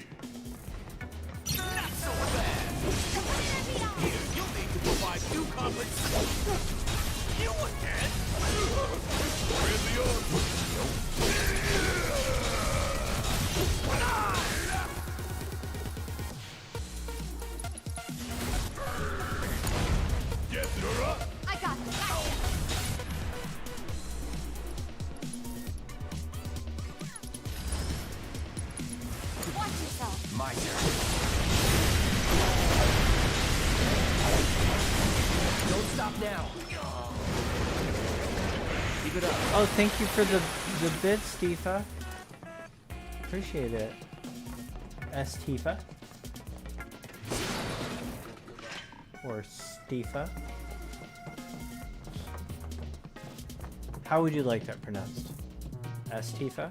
[SPEAKER 8] Not so bad. Here, you'll need to provide new compensation. You again?
[SPEAKER 2] Where's the other? Yes, you're up.
[SPEAKER 3] I got this. Watch yourself.
[SPEAKER 4] My turn. Don't stop now. Keep it up.
[SPEAKER 1] Oh, thank you for the bits, Tifa. Appreciate it. S Tifa. Or Stifa. How would you like that pronounced? S Tifa?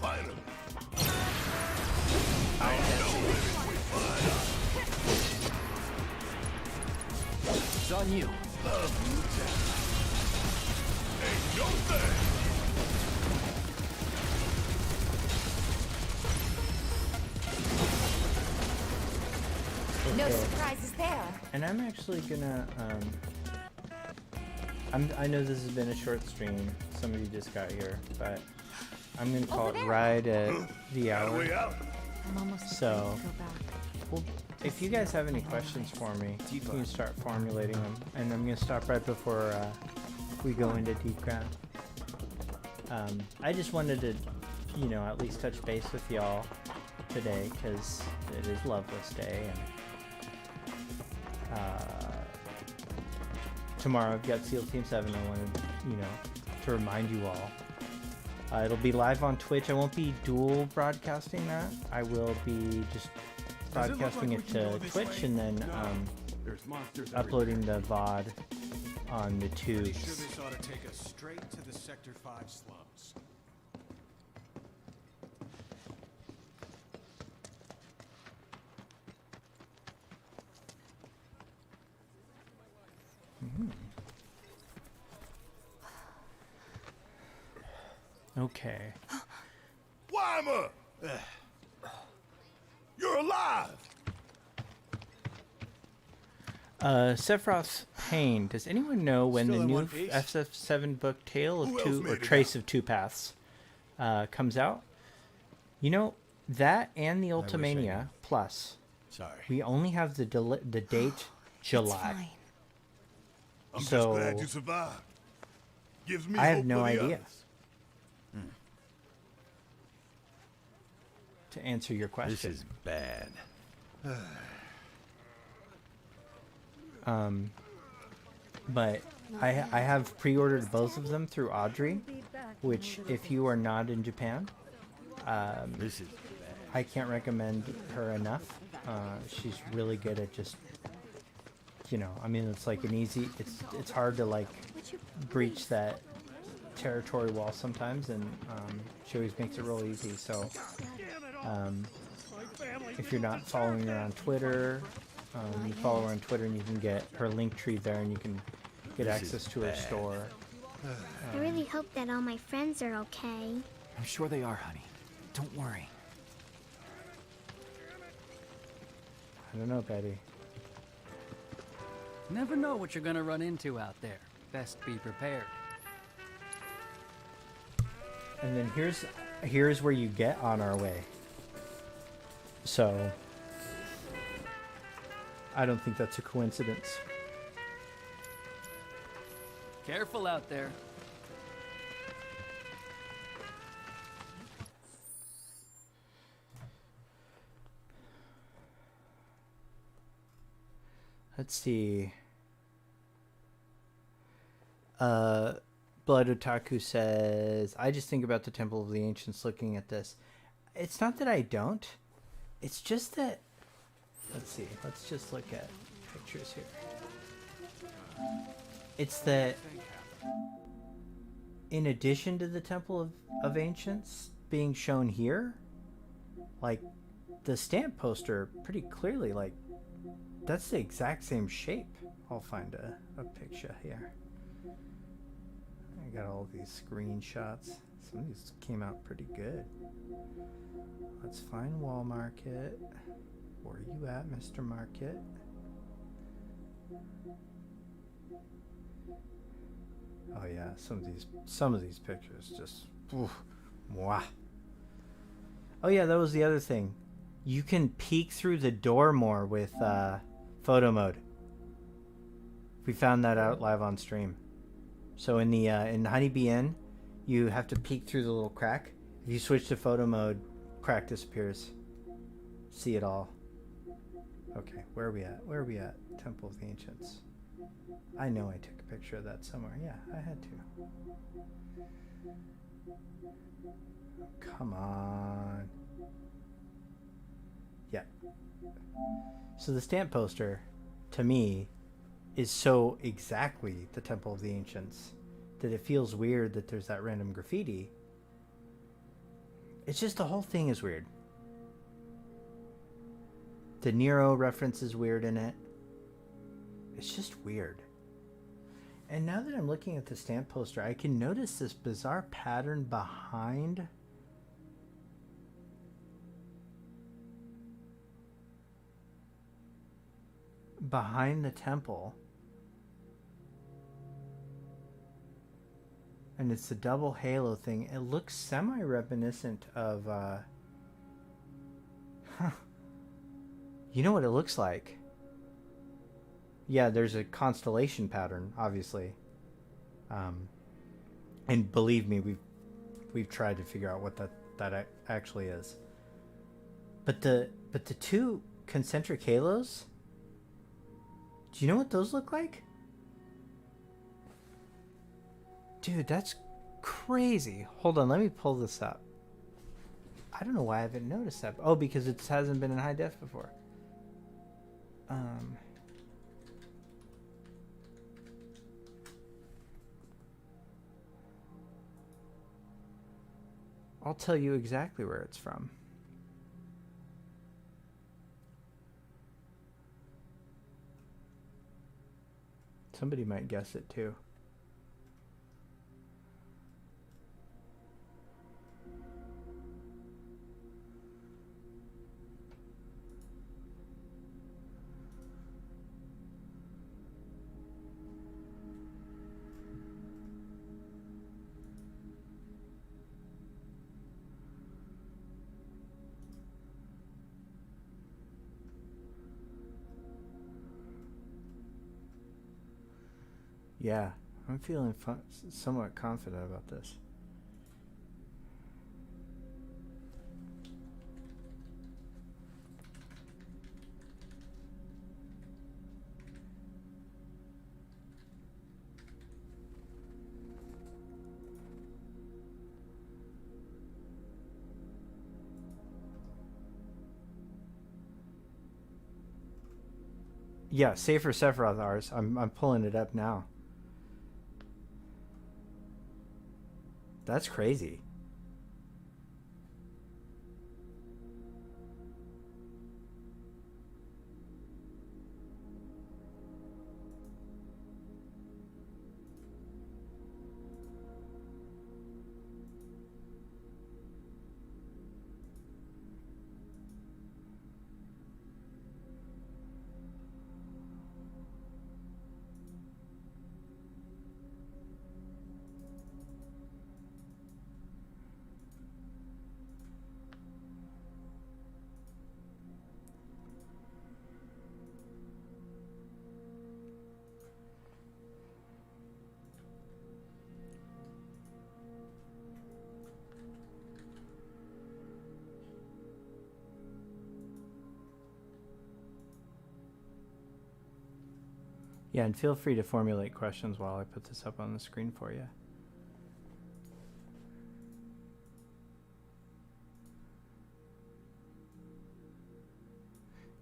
[SPEAKER 2] Finally.
[SPEAKER 4] It's on you.
[SPEAKER 2] Ain't no thing.
[SPEAKER 3] No
[SPEAKER 1] Okay.
[SPEAKER 3] surprises there.
[SPEAKER 1] And I'm actually gonna, I know this has been a short stream. Some of you just got here, but I'm gonna call
[SPEAKER 3] Over
[SPEAKER 1] it
[SPEAKER 3] there.
[SPEAKER 1] right at the hour.
[SPEAKER 2] Way out.
[SPEAKER 3] I'm almost
[SPEAKER 1] So,
[SPEAKER 3] afraid to go back.
[SPEAKER 1] well, if you guys have any questions for me, you can start formulating them. And I'm gonna stop right before we go into deep ground. I just wanted to, you know, at least touch base with y'all today because it is Loveless Day, and tomorrow I've got SEAL Team 7. I wanted, you know, to remind you all. It'll be live on Twitch. I won't be dual broadcasting that. I will be just broadcasting it to Twitch and then uploading the VOD on the tubes.
[SPEAKER 5] Pretty sure this ought to take us straight to the Sector 5 slums.
[SPEAKER 1] Okay.
[SPEAKER 2] Weimer! You're alive!
[SPEAKER 1] Sephiroth Payne, does anyone know when
[SPEAKER 5] Still
[SPEAKER 1] the
[SPEAKER 5] in
[SPEAKER 1] new
[SPEAKER 5] one piece?
[SPEAKER 1] FF7 book Tale
[SPEAKER 2] Who
[SPEAKER 1] of
[SPEAKER 2] else
[SPEAKER 1] Two
[SPEAKER 2] made
[SPEAKER 1] or
[SPEAKER 2] it
[SPEAKER 1] Trace
[SPEAKER 2] out?
[SPEAKER 1] of Two Paths comes out? You know, that and the Ultimania Plus.
[SPEAKER 5] Sorry.
[SPEAKER 1] We only have the date July.
[SPEAKER 3] Fine.
[SPEAKER 2] I'm
[SPEAKER 1] So,
[SPEAKER 2] just glad you survived. Gives me
[SPEAKER 1] I have
[SPEAKER 2] hope
[SPEAKER 1] no
[SPEAKER 2] for the
[SPEAKER 1] idea.
[SPEAKER 2] others.
[SPEAKER 1] To answer your question.
[SPEAKER 9] This is bad.
[SPEAKER 1] But I have pre-ordered both of them through Audrey, which if you are not in Japan,
[SPEAKER 9] This is
[SPEAKER 1] I can't recommend her enough. She's really good at just, you know, I mean, it's like an easy, it's hard to like breach that territory wall sometimes, and she always makes it real easy. So if you're not following her on Twitter, you follow her on Twitter and you can get her link tree there and you can get access to her store.
[SPEAKER 7] I really hope that all my friends are okay.
[SPEAKER 13] I'm sure they are, honey. Don't worry.
[SPEAKER 1] I don't know, Betty.
[SPEAKER 14] Never know what you're gonna run into out there. Best be prepared.
[SPEAKER 1] And then here's where you get on our way. So I don't think that's a coincidence.
[SPEAKER 14] Careful out there.
[SPEAKER 1] Let's see. Blood Otaku says, I just think about the Temple of the Ancients looking at this. It's not that I don't. It's just that... Let's see. Let's just look at pictures here. It's that in addition to the Temple of Ancients being shown here, like, the stamp poster pretty clearly, like, that's the exact same shape. I'll find a picture here. I got all these screenshots. Some of these came out pretty good. Let's find Wall Market. Where are you at, Mr. Market? Oh yeah, some of these pictures just, oof, mwah. Oh yeah, that was the other thing. You can peek through the door more with photo mode. We found that out live on stream. So in the in Honeybee Inn, you have to peek through the little crack. If you switch to photo mode, crack disappears. See it all. Okay, where are we at? Where are we at? Temple of the Ancients. I know I took a picture of that somewhere. Yeah, I had to. Come on. Yeah. So the stamp poster, to me, is so exactly the Temple of the Ancients that it feels weird that there's that random graffiti. It's just the whole thing is weird. The Nero reference is weird in it. It's just weird. And now that I'm looking at the stamp poster, I can notice this bizarre pattern behind the temple. And it's the double halo thing. It looks semi-reminiscent of you know what it looks like? Yeah, there's a constellation pattern, obviously. And believe me, we've tried to figure out what that actually is. But the two concentric halos, do you know what those look like? Dude, that's crazy. Hold on, let me pull this up. I don't know why I haven't noticed that. Oh, because it hasn't been in high def before. I'll tell you exactly where it's from. Somebody might guess it too. Yeah, I'm feeling somewhat confident about this. Yeah, Safer Sephiroth ours. I'm pulling it up now. That's crazy. Yeah, and feel free to formulate questions while I put this up on the screen for you.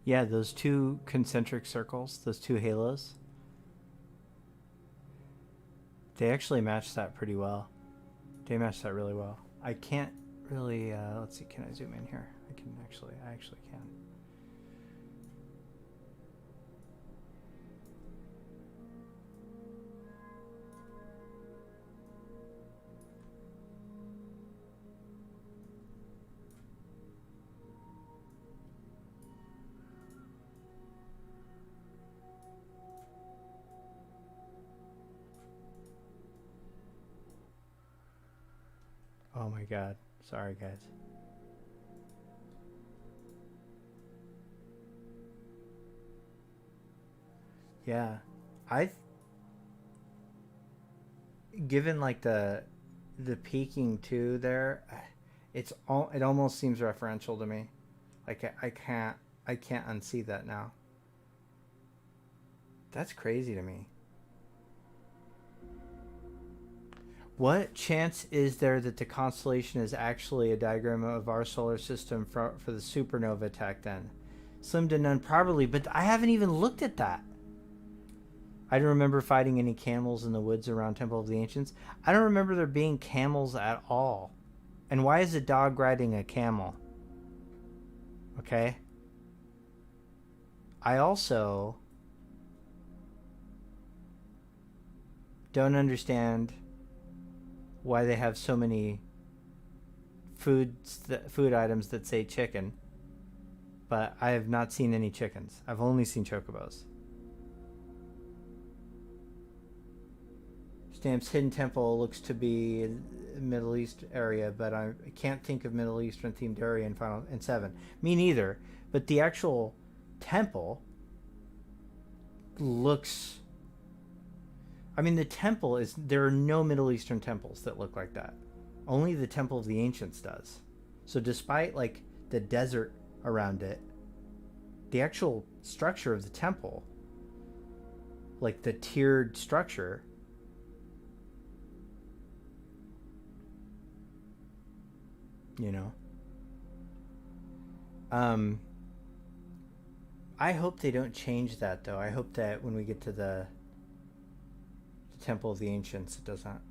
[SPEAKER 1] Yeah, those two concentric circles, those two halos, they actually match that pretty well. They match that really well. I can't really, let's see, can I zoom in here? I actually can. Oh my god. Sorry, guys. Yeah. Given like the peaking too there, it almost seems referential to me. Like I can't unsee that now. That's crazy to me. What chance is there that the constellation is actually a diagram of our solar system for the supernova attack then? Slim to none probably, but I haven't even looked at that. I don't remember fighting any camels in the woods around Temple of the Ancients. I don't remember there being camels at all. And why is a dog riding a camel? Okay. I also don't understand why they have so many food items that say chicken, but I have not seen any chickens. I've only seen chocobos. Stamp's hidden temple looks to be a Middle East area, but I can't think of Middle Eastern themed area in 7. Me neither. But the actual temple looks. I mean, the temple is. There are no Middle Eastern temples that look like that. Only the Temple of the Ancients does. So despite like the desert around it, the actual structure of the temple, like the tiered structure, you know. I hope they don't change that though. I hope that when we get to the Temple of the Ancients, it does not.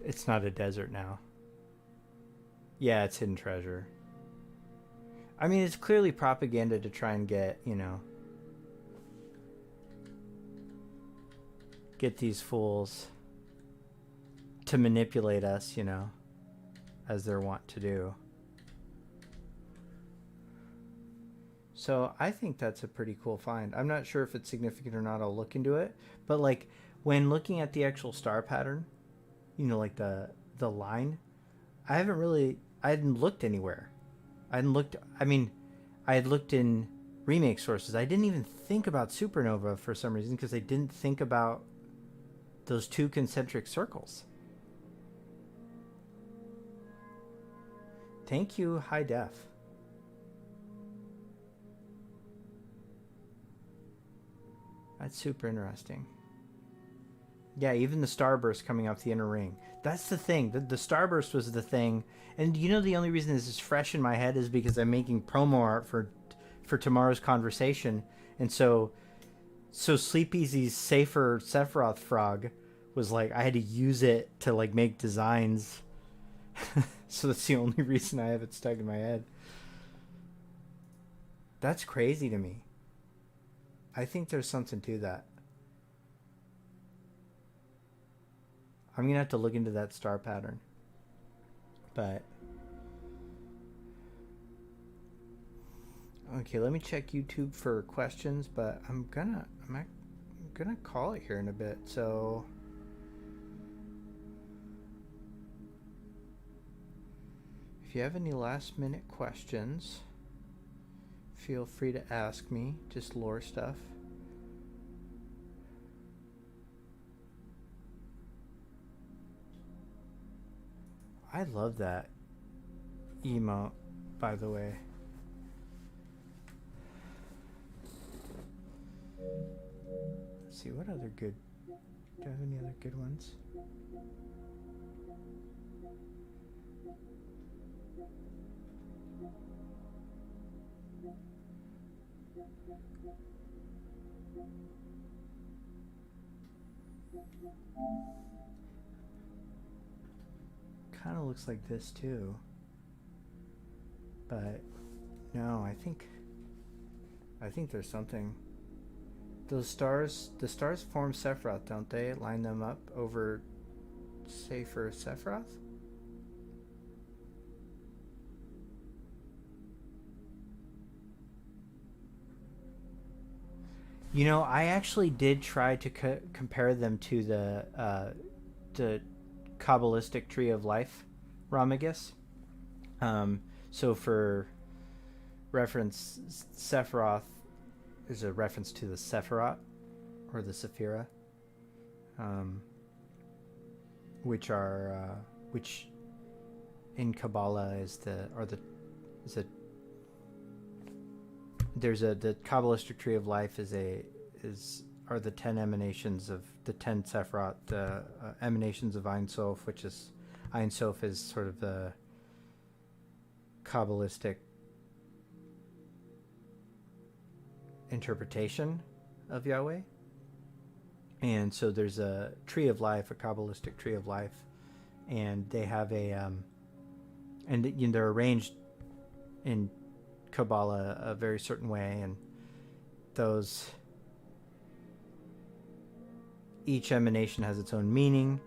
[SPEAKER 1] It's not a desert now. Yeah, it's hidden treasure. I mean, it's clearly propaganda to try and get, you know, get these fools to manipulate us, you know, as they're wont to do. So I think that's a pretty cool find. I'm not sure if it's significant or not. I'll look into it. But like when looking at the actual star pattern, you know, like the line, I hadn't looked anywhere. I had looked in remake sources. I didn't even think about supernova for some reason because I didn't think about those two concentric circles. Thank you, High Def. That's super interesting. Yeah, even the starburst coming off the inner ring. That's the thing. The starburst was the thing. And you know the only reason this is fresh in my head is because I'm making promo art for tomorrow's conversation. And so Sleep Easy's Safer Sephiroth frog was like, I had to use it to like make designs. So that's the only reason I have it stuck in my head. That's crazy to me. I think there's something to that. I'm going to have to look into that star pattern. But okay, let me check YouTube for questions, but I'm gonna call it here in a bit. So if you have any last minute questions, feel free to ask me, just lore stuff. I love that emote. by the way. Let's see, what other good... Do I have any other good ones? Kind of looks like this too, but no, I think there's something. Those stars, the stars form Sephiroth, don't they? Line them up over, say, for Sephiroth? You know, I actually did try to compare them to the Kabbalistic Tree of Life, Ramagus. So for reference, Sephiroth is a reference to the Sephiroth, or the Sephira, which in Kabbalah the Kabbalistic Tree of Life are the 10 emanations of the 10 Sephiroth, the emanations of Ein Sof, which is Ein Sof is sort of the Kabbalistic interpretation of Yahweh. And so there's a tree of life, a Kabbalistic tree of life, and they have and they're arranged in Kabbalah a very certain way, and each emanation has its own meaning,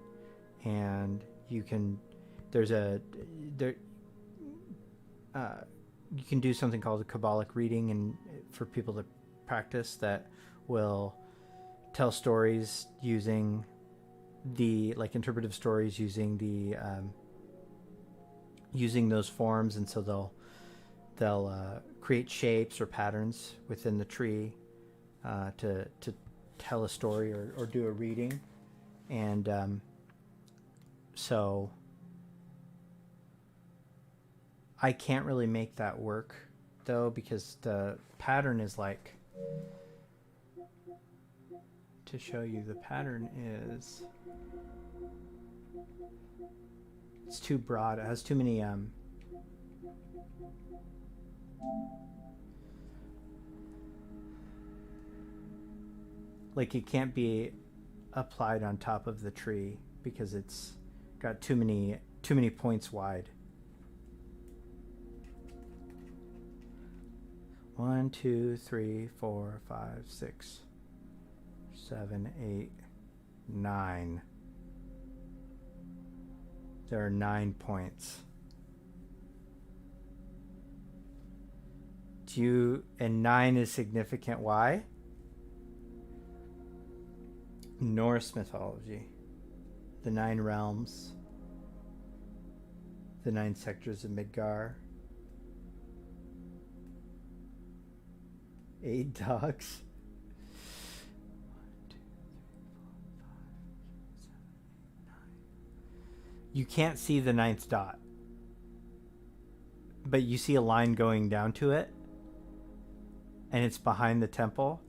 [SPEAKER 1] and you can do something called a Kabbalic reading, and for people to practice, that will tell stories using interpretive stories using using those forms, and so they'll create shapes or patterns within the tree to tell a story or do a reading. And so I can't really make that work though, because the pattern is like, to show you, the pattern is, it's too broad. It has too many like, it can't be applied on top of the tree because it's got too many points wide. 1, 2, 3, 4, 5, 6, 7, 8, 9. There are 9 points. And 9 is significant. Why? Norse mythology. The 9 realms. The 9 sectors of Midgar. 8 dogs. 1, 2, 3, 4, 5, 6, 7, 8, 9. You can't see the 9th dot, but you see a line going down to it, and it's behind the temple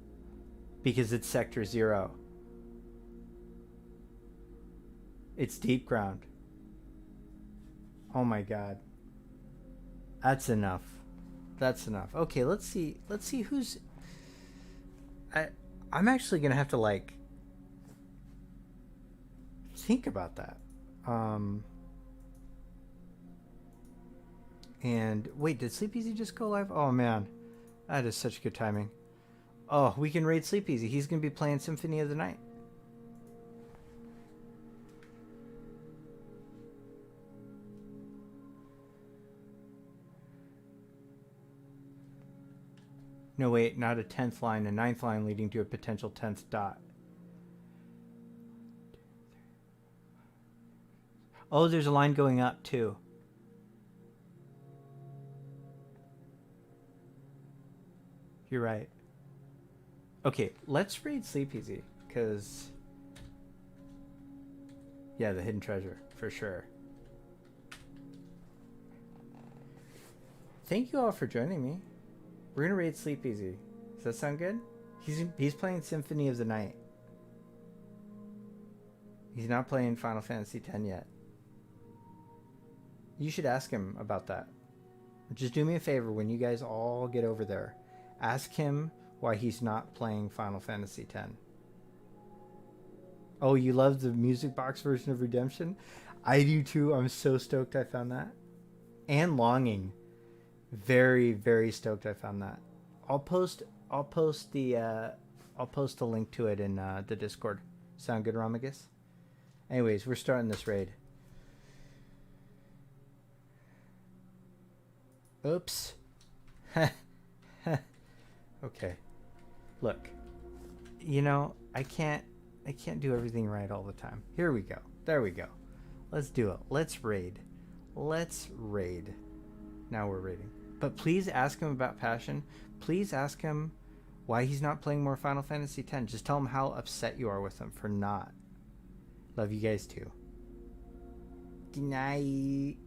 [SPEAKER 1] because it's sector 0. It's deep ground. Oh my god. That's enough. That's enough. Okay, let's see who's... I'm actually gonna have to think about that. And wait, did Sleep Easy just go live? Oh man, that is such good timing. Oh, we can raid Sleep Easy. He's gonna be playing Symphony of the Night. No, wait, not a 10th line, a 9th line leading to a potential 10th dot. Oh, there's a line going up too. You're right. Okay, let's raid Sleep Easy, because... yeah, the hidden treasure, for sure. thank you all for joining me. We're gonna raid Sleep Easy. Does that sound good? He's playing Symphony of the Night. He's not playing Final Fantasy X yet. You should ask him about that. Just do me a favor when you guys all get over there. Ask him why he's not playing Final Fantasy X. Oh, you love the music box version of Redemption? I do too. I'm so stoked I found that. And Longing. Very, very stoked I found that. I'll post the link to it in the Discord. Sound good, Ramagus? Anyways, we're starting this raid. Oops. Okay. Look. You know, I can't do everything right all the time. Here we go. There we go. Let's do it. Let's raid. Let's raid. Now we're raiding. But please ask him about Passion. Please ask him why he's not playing more Final Fantasy X. Just tell him how upset you are with him for not. Love you guys too. Good night.